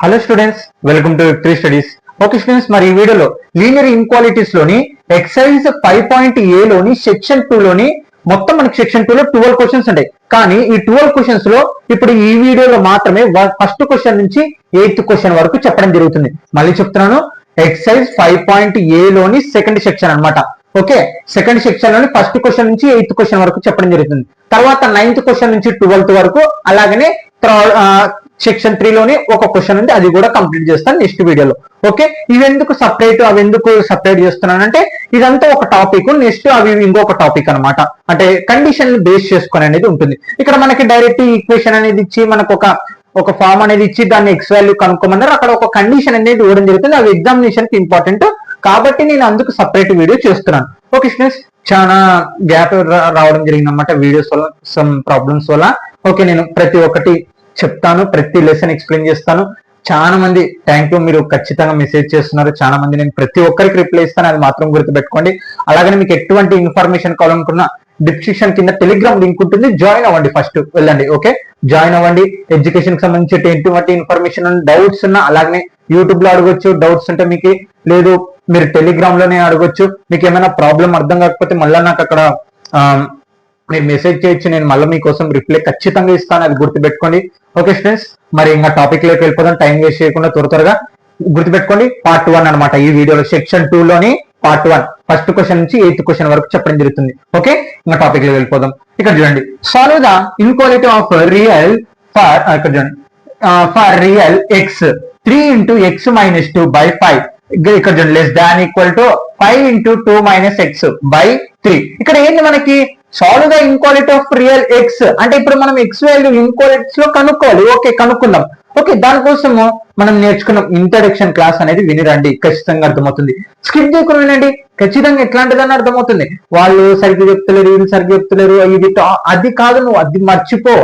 Hello students, welcome to victory studies. Okay students, మరి ఈ వీడియోలో లీనియర్ ఇన్క్వాలిటీస్ లోని ఎక్సైజ్ 5.A లోని సెక్షన్ 2 లోని మొత్తం మనకి సెక్షన్ 2 లో 12 క్వశ్చన్స్ ఉంటాయి. కానీ ఈ 12 క్వశ్చన్స్ లో ఇప్పుడు ఈ వీడియోలో మాత్రమే ఫస్ట్ క్వశ్చన్ నుంచి 8th క్వశ్చన్ వరకు చెప్పడం జరుగుతుంది. మళ్ళీ చెప్తున్నాను, ఎక్సైజ్ 5.A లోని సెకండ్ సెక్షన్ అన్నమాట. ఓకే, సెకండ్ సెక్షన్ లోని ఫస్ట్ క్వశ్చన్ నుంచి 8th క్వశ్చన్ వరకు చెప్పడం జరుగుతుంది. తర్వాత 9th క్వశ్చన్ నుంచి 12th వరకు, అలాగనే సెక్షన్ 3 లోని ఒక క్వశ్చన్ ఉంది, అది కూడా కంప్లీట్ చేస్తాను నెక్స్ట్ వీడియోలో. ఓకే, ఇవి ఎందుకు సపరేట్, అవి ఎందుకు సపరేట్ చేస్తున్నానంటే ఇదంతా ఒక టాపిక్, నెక్స్ట్ అవి ఇంకొక టాపిక్ అన్నమాట. అంటే కండిషన్ బేస్ చేసుకొని అనేది ఉంటుంది. ఇక్కడ మనకి డైరెక్ట్ ఈక్వేషన్ అనేది ఇచ్చి మనకు ఒక ఫామ్ అనేది ఇచ్చి దాన్ని ఎక్స్ వాల్యూ కనుక్కోమన్నారు. అక్కడ ఒక కండిషన్ అనేది ఇవ్వడం జరుగుతుంది, అవి ఎగ్జామినేషన్ కి ఇంపార్టెంట్ కాబట్టి నేను అందుకు సపరేట్ వీడియో చేస్తున్నాను. ఓకే స్టూడెంట్స్, చాలా గ్యాప్ రావడం జరిగింది అన్నమాట వీడియోస్ వల్ల, సమ్ ప్రాబ్లమ్స్ వల్ల. ఓకే, నేను ప్రతి ఒక్కటి చెప్తాను, ప్రతి లెసన్ ఎక్స్ప్లెయిన్ చేస్తాను. చాలా మంది థ్యాంక్ యూ, మీరు ఖచ్చితంగా మెసేజ్ చేస్తున్నారు. చాలా మంది నేను ప్రతి ఒక్కరికి రిప్లై ఇస్తాను, అది మాత్రం గుర్తుపెట్టుకోండి. అలాగనే మీకు ఎటువంటి ఇన్ఫర్మేషన్ కావాలనుకున్నా డిస్క్రిప్షన్ కింద టెలిగ్రామ్ లింక్ ఉంటుంది, జాయిన్ అవ్వండి, ఫస్ట్ వెళ్ళండి. ఓకే, జాయిన్ అవ్వండి. ఎడ్యుకేషన్ కి సంబంధించి ఎటువంటి ఇన్ఫర్మేషన్ డౌట్స్ ఉన్నా అలాగనే యూట్యూబ్ లో అడగొచ్చు. డౌట్స్ ఉంటే మీకు లేదు, మీరు టెలిగ్రామ్ లోనే అడగొచ్చు. మీకు ఏమైనా ప్రాబ్లం అర్థం కాకపోతే మళ్ళీ నాకు అక్కడ మీరు మెసేజ్ చేయొచ్చు, నేను మళ్ళీ మీకోసం రిప్లై ఖచ్చితంగా ఇస్తాను, అది గుర్తుపెట్టుకోండి. ఓకే స్టూడెంట్స్, మరి ఇంకా టాపిక్ లోకి వెళ్ళిపోదాం, టైం వేస్ట్ చేయకుండా త్వరగా గుర్తుపెట్టుకోండి. పార్ట్ 1 అనమాట ఈ వీడియోలో, సెక్షన్ 2 లోని పార్ట్ 1 ఫస్ట్ క్వశ్చన్ నుంచి 8th క్వశ్చన్ వరకు చెప్పడం జరుగుతుంది. ఓకే, ఇంకా టాపిక్ లోకి వెళ్ళిపోదాం. ఇక్కడ చూడండి, solve the inequality of real for, ఇక్కడ చూడండి, for real X 3 into x minus 2 by 5, ఇక్కడ చూడండి, less than equal to 5 into 2 minus x by 3. ఇక్కడ ఏంటి మనకి, solve the inequality of real X అంటే ఇప్పుడు మనం ఎక్స్ వాల్యూ ఇన్క్వాలిటీస్ లో కనుక్కోవాలి. ఓకే, కనుక్కుందాం. ఓకే, దానికోసము మనం నేర్చుకున్న ఇంట్రడక్షన్ క్లాస్ అనేది వినిరండి, ఖచ్చితంగా అర్థమవుతుంది. స్కిప్ చేయకుండా వినండి, ఖచ్చితంగా ఎట్లాంటిదని అర్థమవుతుంది. వాళ్ళు సరిగ్గా చెప్తలేరు, వీళ్ళు సరిగ్గా చెప్తలేరు, ఇది అది కాదు, నువ్వు అది మర్చిపో.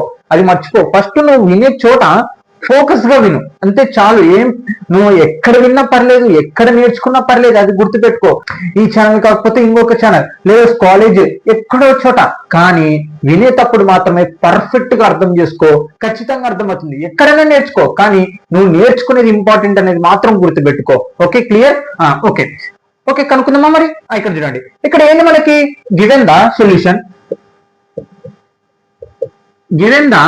ఫస్ట్ నువ్వు వినే చోట ఫోకస్ గా విను, అంతే చాలు. ఏం నువ్వు ఎక్కడ విన్నా పర్లేదు, ఎక్కడ నేర్చుకున్నా పర్లేదు, అది గుర్తుపెట్టుకో. ఈ ఛానల్ కాకపోతే ఇంకొక ఛానల్, లేదా కాలేజ్, ఎక్కడో చోట, కానీ వినేటప్పుడు మాత్రమే పర్ఫెక్ట్ గా అర్థం చేసుకో, ఖచ్చితంగా అర్థమవుతుంది. ఎక్కడైనా నేర్చుకో, కానీ నువ్వు నేర్చుకునేది ఇంపార్టెంట్ అనేది మాత్రం గుర్తుపెట్టుకో. Okay, clear? ఓకే ఓకే, కనుక్కుందామా మరి. ఇక్కడ చూడండి, ఇక్కడ ఏంటి మనకి, given the solution, given the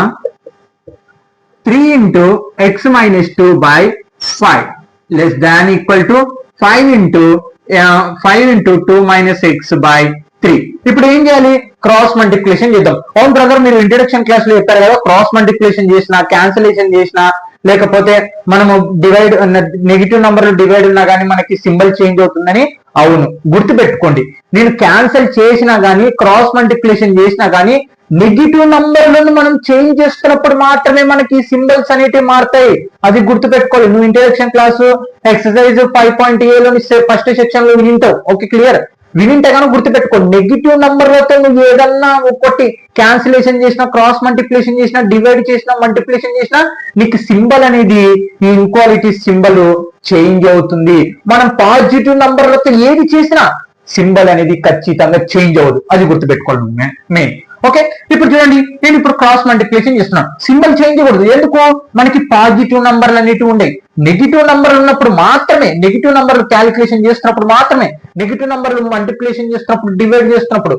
3 into x minus 2 by 5 less than equal to 5 into 2 minus x by 3. ఇప్పుడు ఏం చేయాలి, క్రాస్ మల్టిప్లికేషన్ చేద్దాం. అవును బ్రదర్, మీరు ఇంట్రడక్షన్ క్లాస్ లో చెప్పారు కదా, క్రాస్ మల్టిప్లికేషన్ చేసినా, క్యాన్సిలేషన్ చేసినా, లేకపోతే మనము డివైడ్, నెగిటివ్ నంబర్లు డివైడ్ ఉన్నా కానీ మనకి సింబల్ చేంజ్ అవుతుందని. అవును, గుర్తుపెట్టుకోండి. నేను క్యాన్సిల్ చేసినా గానీ, క్రాస్ మల్టిప్లికేషన్ చేసినా గానీ, నెగిటివ్ నంబర్లను మనం చేంజ్ చేస్తున్నప్పుడు మాత్రమే మనకి సింబల్స్ అనేటివి మారుతాయి, అది గుర్తుపెట్టుకోవాలి. నువ్వు ఇంట్రడక్షన్ క్లాసు ఎక్సర్సైజ్ 5.A లోని ఫస్ట్ సెక్షన్ లో వినింటావు. Okay, clear? వినింటే కానీ గుర్తుపెట్టుకో, నెగిటివ్ నంబర్లతో నువ్వు ఏదన్నా ఒకటి క్యాన్సిలేషన్ చేసినా, క్రాస్ మల్టిప్లికేషన్ చేసినా, డివైడ్ చేసినా, మల్టిప్లికేషన్ చేసినా, నీకు సింబల్ అనేది, ఈ ఈక్వాలిటీ సింబల్ చేంజ్ అవుతుంది. మనం పాజిటివ్ నంబర్లతో ఏది చేసినా సింబల్ అనేది ఖచ్చితంగా చేంజ్ అవ్వదు, అది గుర్తుపెట్టుకోవాలి మెయిన్. ఓకే, ఇప్పుడు చూడండి, నేను ఇప్పుడు క్రాస్ మల్టిప్లికేషన్ చేస్తున్నాను, సింబల్ చేంజ్ అవ్వదు. ఎందుకు, మనకి పాజిటివ్ నంబర్లు అనేటివి ఉన్నాయి. నెగిటివ్ నంబర్లు ఉన్నప్పుడు మాత్రమే, నెగిటివ్ నంబర్లు క్యాలిక్యులేషన్ చేస్తున్నప్పుడు మాత్రమే, నెగిటివ్ నంబర్లు మల్టిప్లికేషన్ చేస్తున్నప్పుడు, డివైడ్ చేస్తున్నప్పుడు,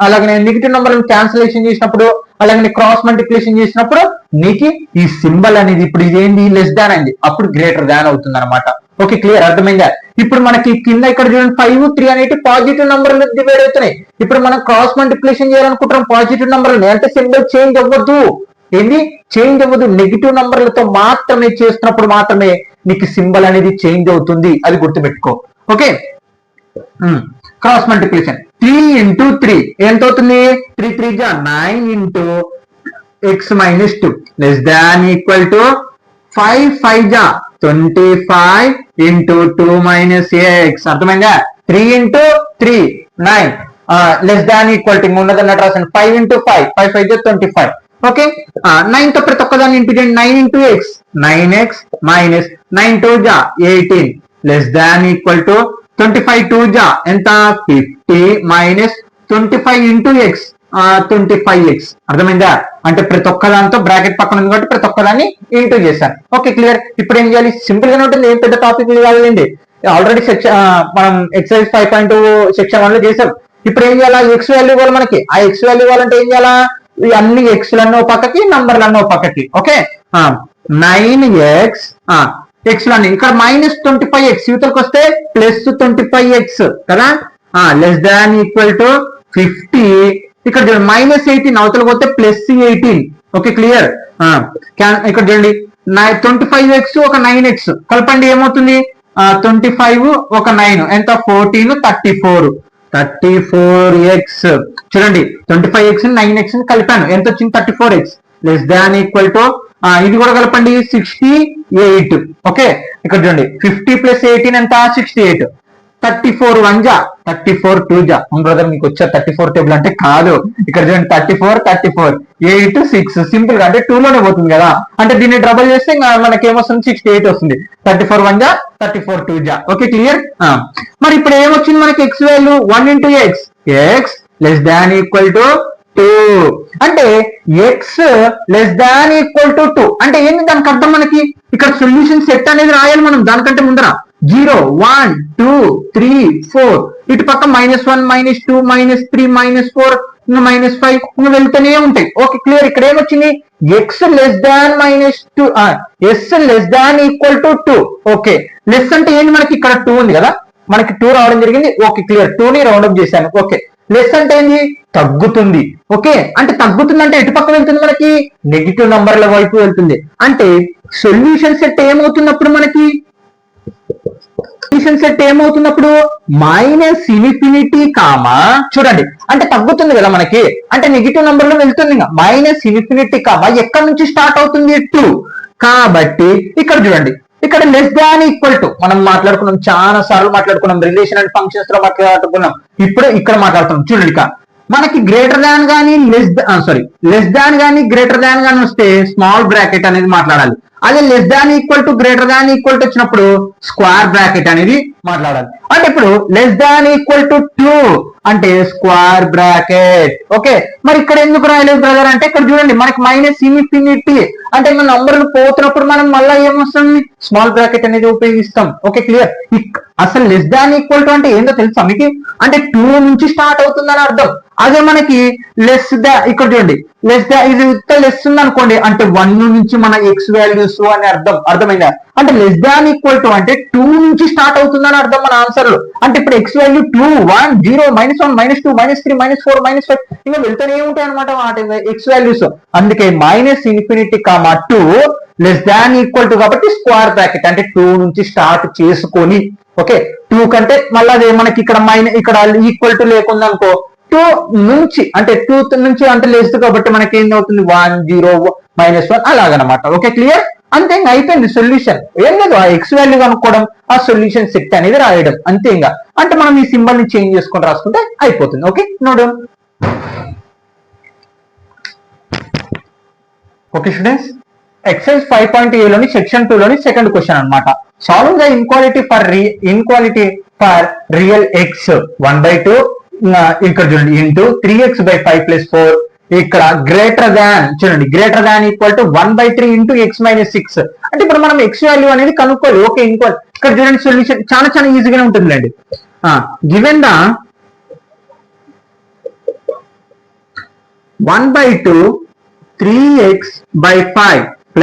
అలాగే నెగిటివ్ నంబర్లను క్యాన్సిలేషన్ చేసినప్పుడు, అలాగే క్రాస్ మల్టిప్లికేషన్ చేసినప్పుడు నీకు ఈ సింబల్ అనేది, ఇప్పుడు ఇదేంటి, లెస్ దాన్ అయింది, అప్పుడు గ్రేటర్ దాన్ అవుతుంది అనమాట. Okay, clear? అర్థమైందా? ఇప్పుడు మనకి కింద ఇక్కడ చూడండి, 5, 3 అనేవి పాజిటివ్ నంబర్లు డివైడ్ అవుతున్నాయి. ఇప్పుడు మనం క్రాస్ మల్టిప్లికేషన్ చేయాలనుకుంటున్నాం పాజిటివ్ నంబర్లు, అంటే సింబల్ చేంజ్ అవ్వద్దు. ఏంది చేంజ్ అవ్వదు, నెగిటివ్ నంబర్లతో మాత్రమే చేస్తున్నప్పుడు మాత్రమే నీకు సింబల్ అనేది చేంజ్ అవుతుంది, అది గుర్తుపెట్టుకో. ఓకే, క్రాస్ మల్టిప్లికేషన్ 3 into 3 ఎంత అవుతుంది, 3 3 జా 9 into x minus 2 less than equal to 5 5 జా 25 into 2 minus x. అర్థమైందా? 3 into 3 9 less than equal to ఉన్నదన్నట్టు రాసాను, 5 into 5 5 5 25. ఓకే, 9 తో ప్రతి ఒక్కదాన్ని ఇంటూ చేయండి, 9 into x 9x minus 9 2 జా 18 లెస్ దాన్ ఈక్వల్ టు 25 2 జా ఎంత 50 minus 25 into x 25x. అర్థమైందా? అంటే ప్రతి ఒక్క దాంతో బ్రాకెట్ పక్కన ఉంది కాబట్టి ప్రతి ఒక్కదాన్ని ఇంటూ చేశాను. Okay clear. ఇప్పుడు ఏం చేయాలి? సింపుల్ గానే ఉంటుంది, ఏం పెద్ద టాపిక్ కాదండి. ఆల్రెడీ మనం ఎక్సర్సైజ్ 5.2 సెక్షన్ 1 లో చేసాం. ఇప్పుడు ఏం చేయాలా? ఎక్స్ వాల్యూ ఇవ్వాలి మనకి. ఆ ఎక్స్ వాల్యూ ఇవ్వాలంటే ఏం చేయాలా? అన్ని ఎక్స్లన్నో పక్కకి, నంబర్లన్నో పక్కకి. ఓకే 9x ఎక్స్లన్నీ ఇక్కడ -25x, యూతలకు వస్తే +25x కదా, లెస్ దాన్ ఈక్వల్ టు 50. ఇక్కడ చూడండి -18, అవతలకు పోతే +18. Okay clear. ఇక్కడ చూడండి 25x ఒక 9x కలపండి, ఏమవుతుంది? 25 ఒక 9 ఎంత? 14, 34x. చూడండి 25x 9x కలిపాను, ఎంత వచ్చింది? 34x. Less than equal to ఇది కూడా కలపండి, 68. ఓకే ఇక్కడ చూడండి 50 + 18 ఎంత? 68. 34 1 జా 34 2 జా. బ్రదర్ మీకు వచ్చా 34 టేబుల్ అంటే? కాదు. ఇక్కడ చూడండి 34 8 6 సింపుల్ గా అంటే 2 లోనే పోతుంది కదా, అంటే దీన్ని డబుల్ చేస్తే మనకి ఏమొస్తుంది? 68 వస్తుంది. 34 1 జా 34 2 జా. Okay clear. మరి ఇప్పుడు ఏమొచ్చింది మనకి? X value 1 × x less than equal to 2. అంటే X less than equal to 2 అంటే ఏంటి? దానికి అర్థం మనకి ఇక్కడ సొల్యూషన్ సెట్ అనేది రాయాలి మనం దానికంటే ముందర. 0 1 2 3 4 ఇటు పక్క -1 -2 -3 -4 -5 ఇంకా వెళ్తూనే ఉంటాయి. Okay clear. ఇక్కడ ఏమొచ్చింది? X less than -2 is less than equal to 2. Okay less అంటే ఏంటి? మనకి ఇక్కడ 2 ఉంది కదా, మనకి 2 రావడం జరిగింది. Okay clear. 2 ని రౌండ్ అప్ చేశాను. ఓకే లెస్ అంటే ఏంటి? తగ్గుతుంది. ఓకే అంటే తగ్గుతుంది అంటే ఎటు పక్క వెళ్తుంది? మనకి నెగిటివ్ నంబర్ల వైపు వెళ్తుంది. అంటే సొల్యూషన్ సెట్ ఏమవుతున్నప్పుడు మనకి సెట్ ఏమవుతున్నప్పుడు -∞, చూడండి అంటే తగ్గుతుంది కదా మనకి, అంటే నెగిటివ్ నంబర్ లో వెళ్తుంది. -∞, ఎక్కడి నుంచి స్టార్ట్ అవుతుంది? 2. కాబట్టి ఇక్కడ చూడండి, ఇక్కడ లెస్ దాన్ ఈక్వల్ టు మనం మాట్లాడుకున్నాం, చాలా సార్లు మాట్లాడుకున్నాం, రిలేషన్ అండ్ ఫంక్షన్స్ లో మాట్లాడుకున్నాం. ఇప్పుడు ఇక్కడ మాట్లాడుతున్నాం. చూడండి ఇక మనకి గ్రేటర్ దాన్ గానీ లెస్ దాన్ గానీ గ్రేటర్ దాన్ గానీ వస్తే స్మాల్ బ్రాకెట్ అనేది మాట్లాడాలి. అదే less than equal to greater than equal to వచ్చినప్పుడు స్క్వేర్ బ్రాకెట్ అనేది మాట్లాడాలి. అంటే ఇప్పుడు లెస్ దాన్ ఈక్వల్ టు 2 అంటే స్క్వేర్ బ్రాకెట్. ఓకే మరి ఇక్కడ ఎందుకు రాయలేదు బ్రదర్ అంటే ఇక్కడ చూడండి మనకి -∞, అంటే మన నంబర్లు పోతున్నప్పుడు మనం మళ్ళీ ఏమొస్తుంది? స్మాల్ బ్రాకెట్ అనేది ఉపయోగిస్తాం. Okay clear. అసలు లెస్ దాన్ ఈక్వల్ టు అంటే ఏందో తెలుసా మీకు? అంటే 2 నుంచి స్టార్ట్ అవుతుందని అర్థం. అదే మనకి లెస్ దా ఇక్కడ చూడండి లెస్ దా ఇది లెస్ ఉంది అనుకోండి, అంటే 1 నుంచి మన ఎక్స్ వాల్యూస్ అని అర్థం. అర్థమైందా? అంటే లెస్ దాన్ ఈక్వల్ టు అంటే 2 నుంచి స్టార్ట్ అవుతుందని అర్థం మన ఆన్సర్ లో. అంటే ఇప్పుడు ఎక్స్ వాల్యూ 2 1 0 -1 -2 -3 -4 -5 ఇంకా వెళ్తూనే ఉంటాయి అనమాట ఎక్స్ వాల్యూస్. అందుకే -∞, 2 లెస్ దాన్ ఈక్వల్ టు కాబట్టి స్క్వేర్ బ్రాకెట్ అంటే 2 నుంచి స్టార్ట్ చేసుకొని. ఓకే 2 కంటే మళ్ళీ అదే మనకి ఇక్కడ ఈక్వల్ టు లేకుండా అనుకో 2 నుంచి అంటే 2 నుంచి అంటే లెస్ కాబట్టి మనకి ఏం అవుతుంది? 1 0 -1 అలాగనమాట. Okay clear. అంతే ఇంకా అయిపోయింది సొల్యూషన్. ఏం లేదు, ఆ ఎక్స్ వాల్యూ కనుక్కోవడం, ఆ సొల్యూషన్ సెట్ అనేది రాయడం అంతే. ఇంకా అంటే మనం ఈ సింబల్ ని చేంజ్ చేసుకొని రాసుకుంటే అయిపోతుంది. Okay node. Okay students, exercise 5.a లోని సెక్షన్ 2 లోని సెకండ్ క్వశ్చన్ అన్నమాట. Solving the inequality for real X 1/2 ఇక్కడ చూడండి ఇంటూ 3x/5 + 4 ఇక్కడ గ్రేటర్ దాన్ చూడండి greater than equal to 1/3 into x - 6 అంటే ఇప్పుడు మనం x వాల్యూ అనేది కనుక్కోవాలి. ఓకే ఈక్వల్ ఇక్కడ చూడండి సొల్యూషన్ చాలా ఈజీగానే ఉంటుందిలేండి. Given the 1/2 3x/5 +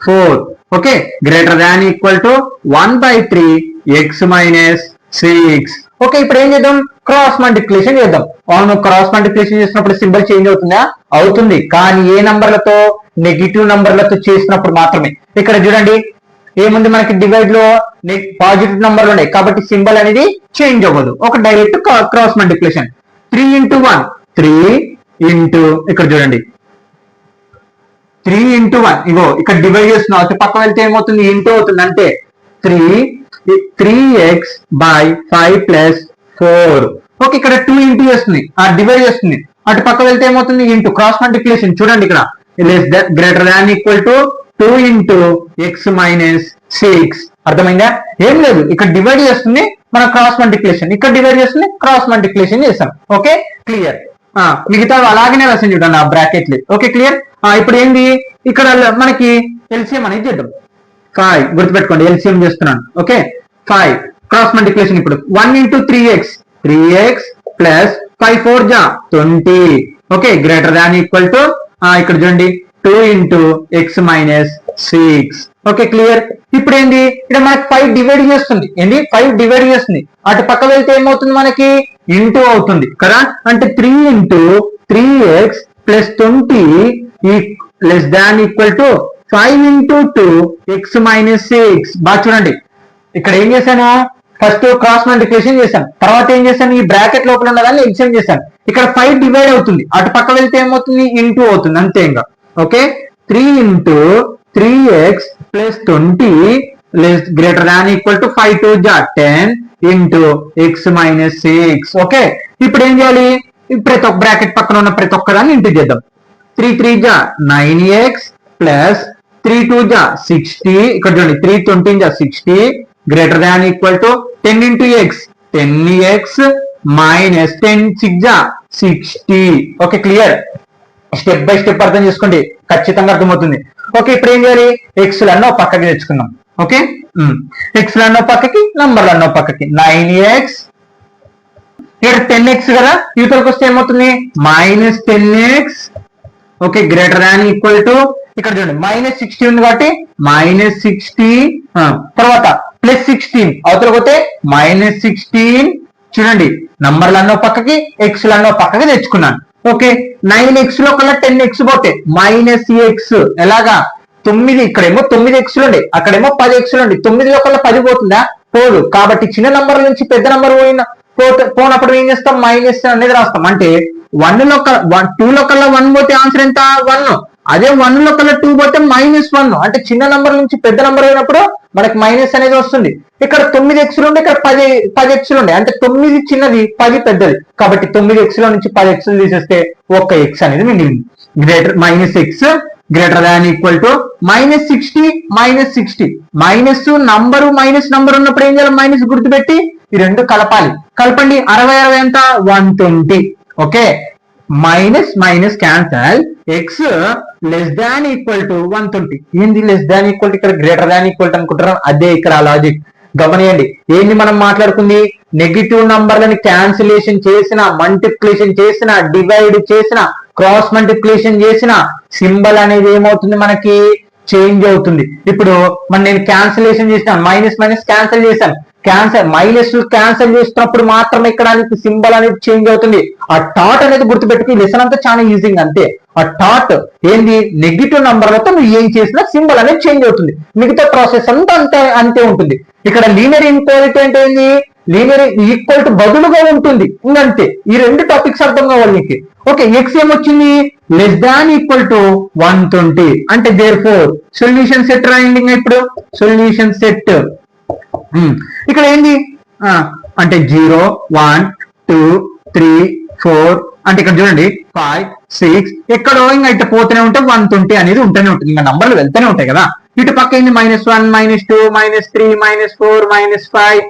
4 okay greater than equal to 1/3 x - 6. Okay ఇప్పుడు ఏం చేద్దాం? క్రాస్ మల్టిప్లికేషన్ చేద్దాం. అవును క్రాస్ మల్టిప్లికేషన్ చేసినప్పుడు సింబల్ చేంజ్ అవుతుందా? అవుతుంది. కానీ ఏ నంబర్లతో? నెగిటివ్ నంబర్లతో చేసినప్పుడు మాత్రమే. ఇక్కడ చూడండి ఏముంది మనకి డివైడ్ లో పాజిటివ్ నంబర్లు ఉన్నాయి కాబట్టి సింబల్ అనేది చేంజ్ అవ్వదు. ఒక డైరెక్ట్ క్రాస్ మల్టిప్లికేషన్ 3 × 1 3 ఇంటూ ఇక్కడ చూడండి 3 × 1 ఇగో ఇక్కడ డివైడ్ చేస్తున్నాం, అటు పక్క వెళ్తే ఏమవుతుంది? ఇంటూ అవుతుంది. అంటే 3x/5 + 4 ఓకే ఇక్కడ 2 ఇంటూ చేస్తుంది, ఆ డివైడ్ చేస్తుంది. అటు పక్క వెళ్తే ఏమవుతుంది? ఇంటూ క్రాస్ మల్టిప్లికేషన్ చూడండి ఇక్కడ greater than equal to 2 into x - 6 అర్థమైందా? ఏం లేదు ఇక్కడ డివైడ్ చేస్తుంది మన క్రాస్ మల్టిప్లికేషన్, ఇక్కడ డివైడ్ చేస్తుంది క్రాస్ మల్టిప్లికేషన్ చేస్తాం. Okay clear. మిగతా అలాగనే రాసాను చూడండి ఆ బ్రాకెట్లు. Okay clear. ఇప్పుడు ఏంది ఇక్కడ మనకి ఎల్సిఎం అనేది చేద్దాం. 5 గుర్తుపెట్టుకోండి, ఎల్సిఎం చేస్తున్నాను. Okay 5 cross multiplication. ఇప్పుడు 1 into 3x ప్లస్ 5 4 జా 20. Okay greater than equal to ఇక్కడ చూడండి 2 into x minus 6. Okay clear. ఇప్పుడు ఏంది ఇక్కడ మనకి 5 డివైడ్ చేస్తుంది. ఏంది 5 డివైడ్ చేస్తుంది. అటు పక్క వెళ్తే ఏమవుతుంది మనకి ఇంటూ అవుతుంది కదా. అంటే 3 into 3x plus 20 less than equal to 5 into 2 x minus 6. బాగా చూడండి, ఇక్కడ ఏం చేశాను, ఫస్ట్ క్రాస్ మల్టిప్లికేషన్ చేశాను, తర్వాత ఏం చేశాను ఈ బ్రాకెట్ లోపల ఉన్నదాన్ని ఎల్సిఎం చేశాను. ఇక్కడ 5 డివైడ్ అవుతుంది, అటు పక్క వెళ్తే ఏమవుతుంది ఇంటూ అవుతుంది అంతే ఇంకా. Okay 3 into 3x plus 20 less greater than equal to 5 2 ja 10 into x minus 6. Okay ఇప్పుడు ఏం చేయాలి, ప్రతి ఒక్క బ్రాకెట్ పక్కన ఉన్న ప్రతి ఒక్కదాన్ని ఇంటూ చేద్దాం. 3 3 ja 9x ప్లస్ 3 2 ja 60. ఇక్కడ చూడండి 3 20 ja 60 greater than equal to 10 into x 10x minus 10 6 ja 60. Okay clear. Step by step అర్థం చేసుకోండి, ఖచ్చితంగా అర్థమవుతుంది. ఓకే ఇప్పుడు ఏం చేయాలి, ఎక్స్లన్నో పక్కకి తెచ్చుకుందాం. ఓకే ఎక్స్లన్నో పక్కకి, నంబర్లన్నో పక్కకి. 9x ఇక్కడ 10x కదా, యూతలకు వస్తే ఏమవుతుంది minus 10x. Okay greater than equal to ఇక్కడ చూడండి మైనస్ 60 ఉంది కాబట్టి మైనస్ 60 తర్వాత ప్లస్ 16 అవతలకు పోతే మైనస్ 16. చూడండి నంబర్లన్నో పక్కకి, ఎక్స్లన్నో పక్కకి తెచ్చుకున్నాను. ఓకే 9x లో కల్లా 10x పోతే మైనస్ x. ఎలాగా 9 ఇక్కడేమో 9x ఉండే, అక్కడేమో 10x ఉండే. 9 లో కల్లా 10 పోతుందా, పోదు. కాబట్టి చిన్న నంబర్ నుంచి పెద్ద నంబర్ పోనప్పుడు ఏం చేస్తాం మైనస్ అనేది రాస్తాం. అంటే 1 లో 2 లో కల్లా 1 పోతే ఆన్సర్ ఎంత 1. అదే 1 లో కల్లా 2 పోతే -1. అంటే చిన్న నంబర్ నుంచి పెద్ద నంబర్ అయినప్పుడు మనకి మైనస్ అనేది వస్తుంది. ఇక్కడ 9x ఉండే, ఇక్కడ 10x ఉండే. అంటే 9 చిన్నది 10 పెద్దది. కాబట్టి 9x లో నుంచి 10x తీసేస్తే ఒక్క x అనేది మిగిలింది. Greater minus x greater than equal to -60 minus number minus number ఉన్నప్పుడు ఏం చేయాలి, మైనస్ గుర్తుపెట్టి ఈ రెండు కలపాలి. కలపండి 60 60 ఎంత 120. Okay minus minus cancel, X less than equal to 120. ఏంది లెస్ దాన్ ఈక్వల్ టు ఇక్కడ గ్రేటర్ దాన్ ఈక్వల్ టు అనుకుంటారు, అదే ఇక్కడ లాజిక్. గమనియండి ఏంది మనం మాట్లాడుకుంది, నెగిటివ్ నంబర్లని క్యాన్సిలేషన్ చేసిన, మల్టిప్లికేషన్ చేసిన, డివైడ్ చేసిన, క్రాస్ మల్టిప్లికేషన్ చేసిన సింబల్ అనేది ఏమవుతుంది మనకి చేంజ్ అవుతుంది. ఇప్పుడు నేను క్యాన్సిలేషన్ చేసినాను, మైనస్ మైనస్ క్యాన్సిల్ చేశాను. మైనస్ క్యాన్సిల్ చేసినప్పుడు మాత్రమే ఇక్కడ సింబల్ అనేది చేంజ్ అవుతుంది. ఆ థాట్ అనేది గుర్తుపెట్టుకుని లెసన్ అంతా చాలా ఈజీగా అంతే. ఆ థాట్ ఏంది, నెగిటివ్ నంబర్లతో నువ్వు ఏం చేసినా సింబల్ అనేది చేంజ్ అవుతుంది. మిగతా ప్రాసెస్ అంతా అంతే ఉంటుంది. ఇక్కడ లీనియర్ ఈక్వాలిటీ అంటే ఏంది, లీనియర్ ఈక్వల్ టు బదులుగా ఉంటుంది ఇంకంతే. ఈ రెండు టాపిక్స్ అర్థం కావాలి నీకు. ఓకే ఎక్స్ ఏమొచ్చింది లెస్ దాన్ ఈక్వల్ టు 120. అంటే దేర్ఫోర్ సొల్యూషన్ సెట్ రాయండి. ఇప్పుడు సొల్యూషన్ సెట్ ఇక్కడ ఏంది అంటే 0 1 2 3 4 అంటే ఇక్కడ చూడండి 5 6 ఎక్కడో ఇంకా ఇటు పోతూనే ఉంటే 120 అనేది ఉంటూనే ఉంటుంది. ఇంకా నంబర్లు వెళ్తూనే ఉంటాయి కదా. ఇటు పక్క ఏంది -1 -2 -3 -4 -5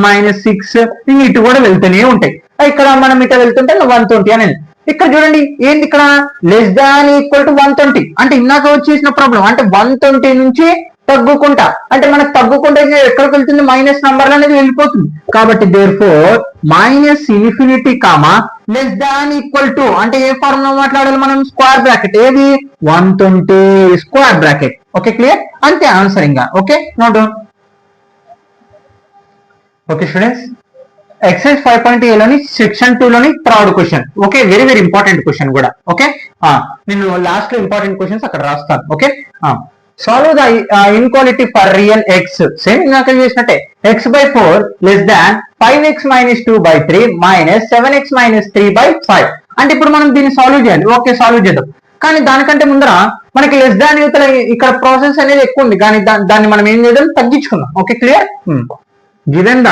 -6 ఇంక ఇటు కూడా వెళ్తూనే ఉంటాయి. ఇక్కడ మనం ఇటు వెళ్తుంటే 120 అనేది. ఇక్కడ చూడండి ఏంది ఇక్కడ లెస్ దాన్ ఈక్వల్ టు 120 అంటే ఇందాక వచ్చేసిన ప్రాబ్లం. అంటే 120 నుంచి తగ్గుకుంటా, అంటే మనకు తగ్గుకుంటే ఎక్కడికి వెళ్తుంది మైనస్ నంబర్లు అనేది వెళ్ళిపోతుంది. కాబట్టి therefore -∞, less than equal to అంటే ఏ ఫార్ములా మాట్లాడాలి మనం, స్క్వేర్ బ్రాకెట్. ఏది 120 స్క్వేర్ బ్రాకెట్. ఓకే క్లియర్, అంతే ఆన్సర్ ఇంకా. Okay note down. Okay students, exercise 5.a లోని సెక్షన్ 2 లోని third question. Okay very very important question కూడా. ఓకే నేను లాస్ట్ లో ఇంపార్టెంట్ క్వశ్చన్స్ అక్కడ రాస్తాను. Okay solve the inequality for real x. Same ఇందాక చేసినట్టే x/4 less than 5x - 2/3 -7x - 3/5. అంటే ఇప్పుడు మనం దీన్ని సాల్వ్ చేయాలి. ఓకే సాల్వ్ చేద్దాం. కానీ దానికంటే ముందర మనకి లెస్ దాన్ యువతల ఇక్కడ ప్రాసెస్ అనేది ఎక్కువ ఉంది. కానీ దాన్ని మనం ఏం చేద్దాం, తగ్గించుకుందాం. Okay clear. గివెన్ ద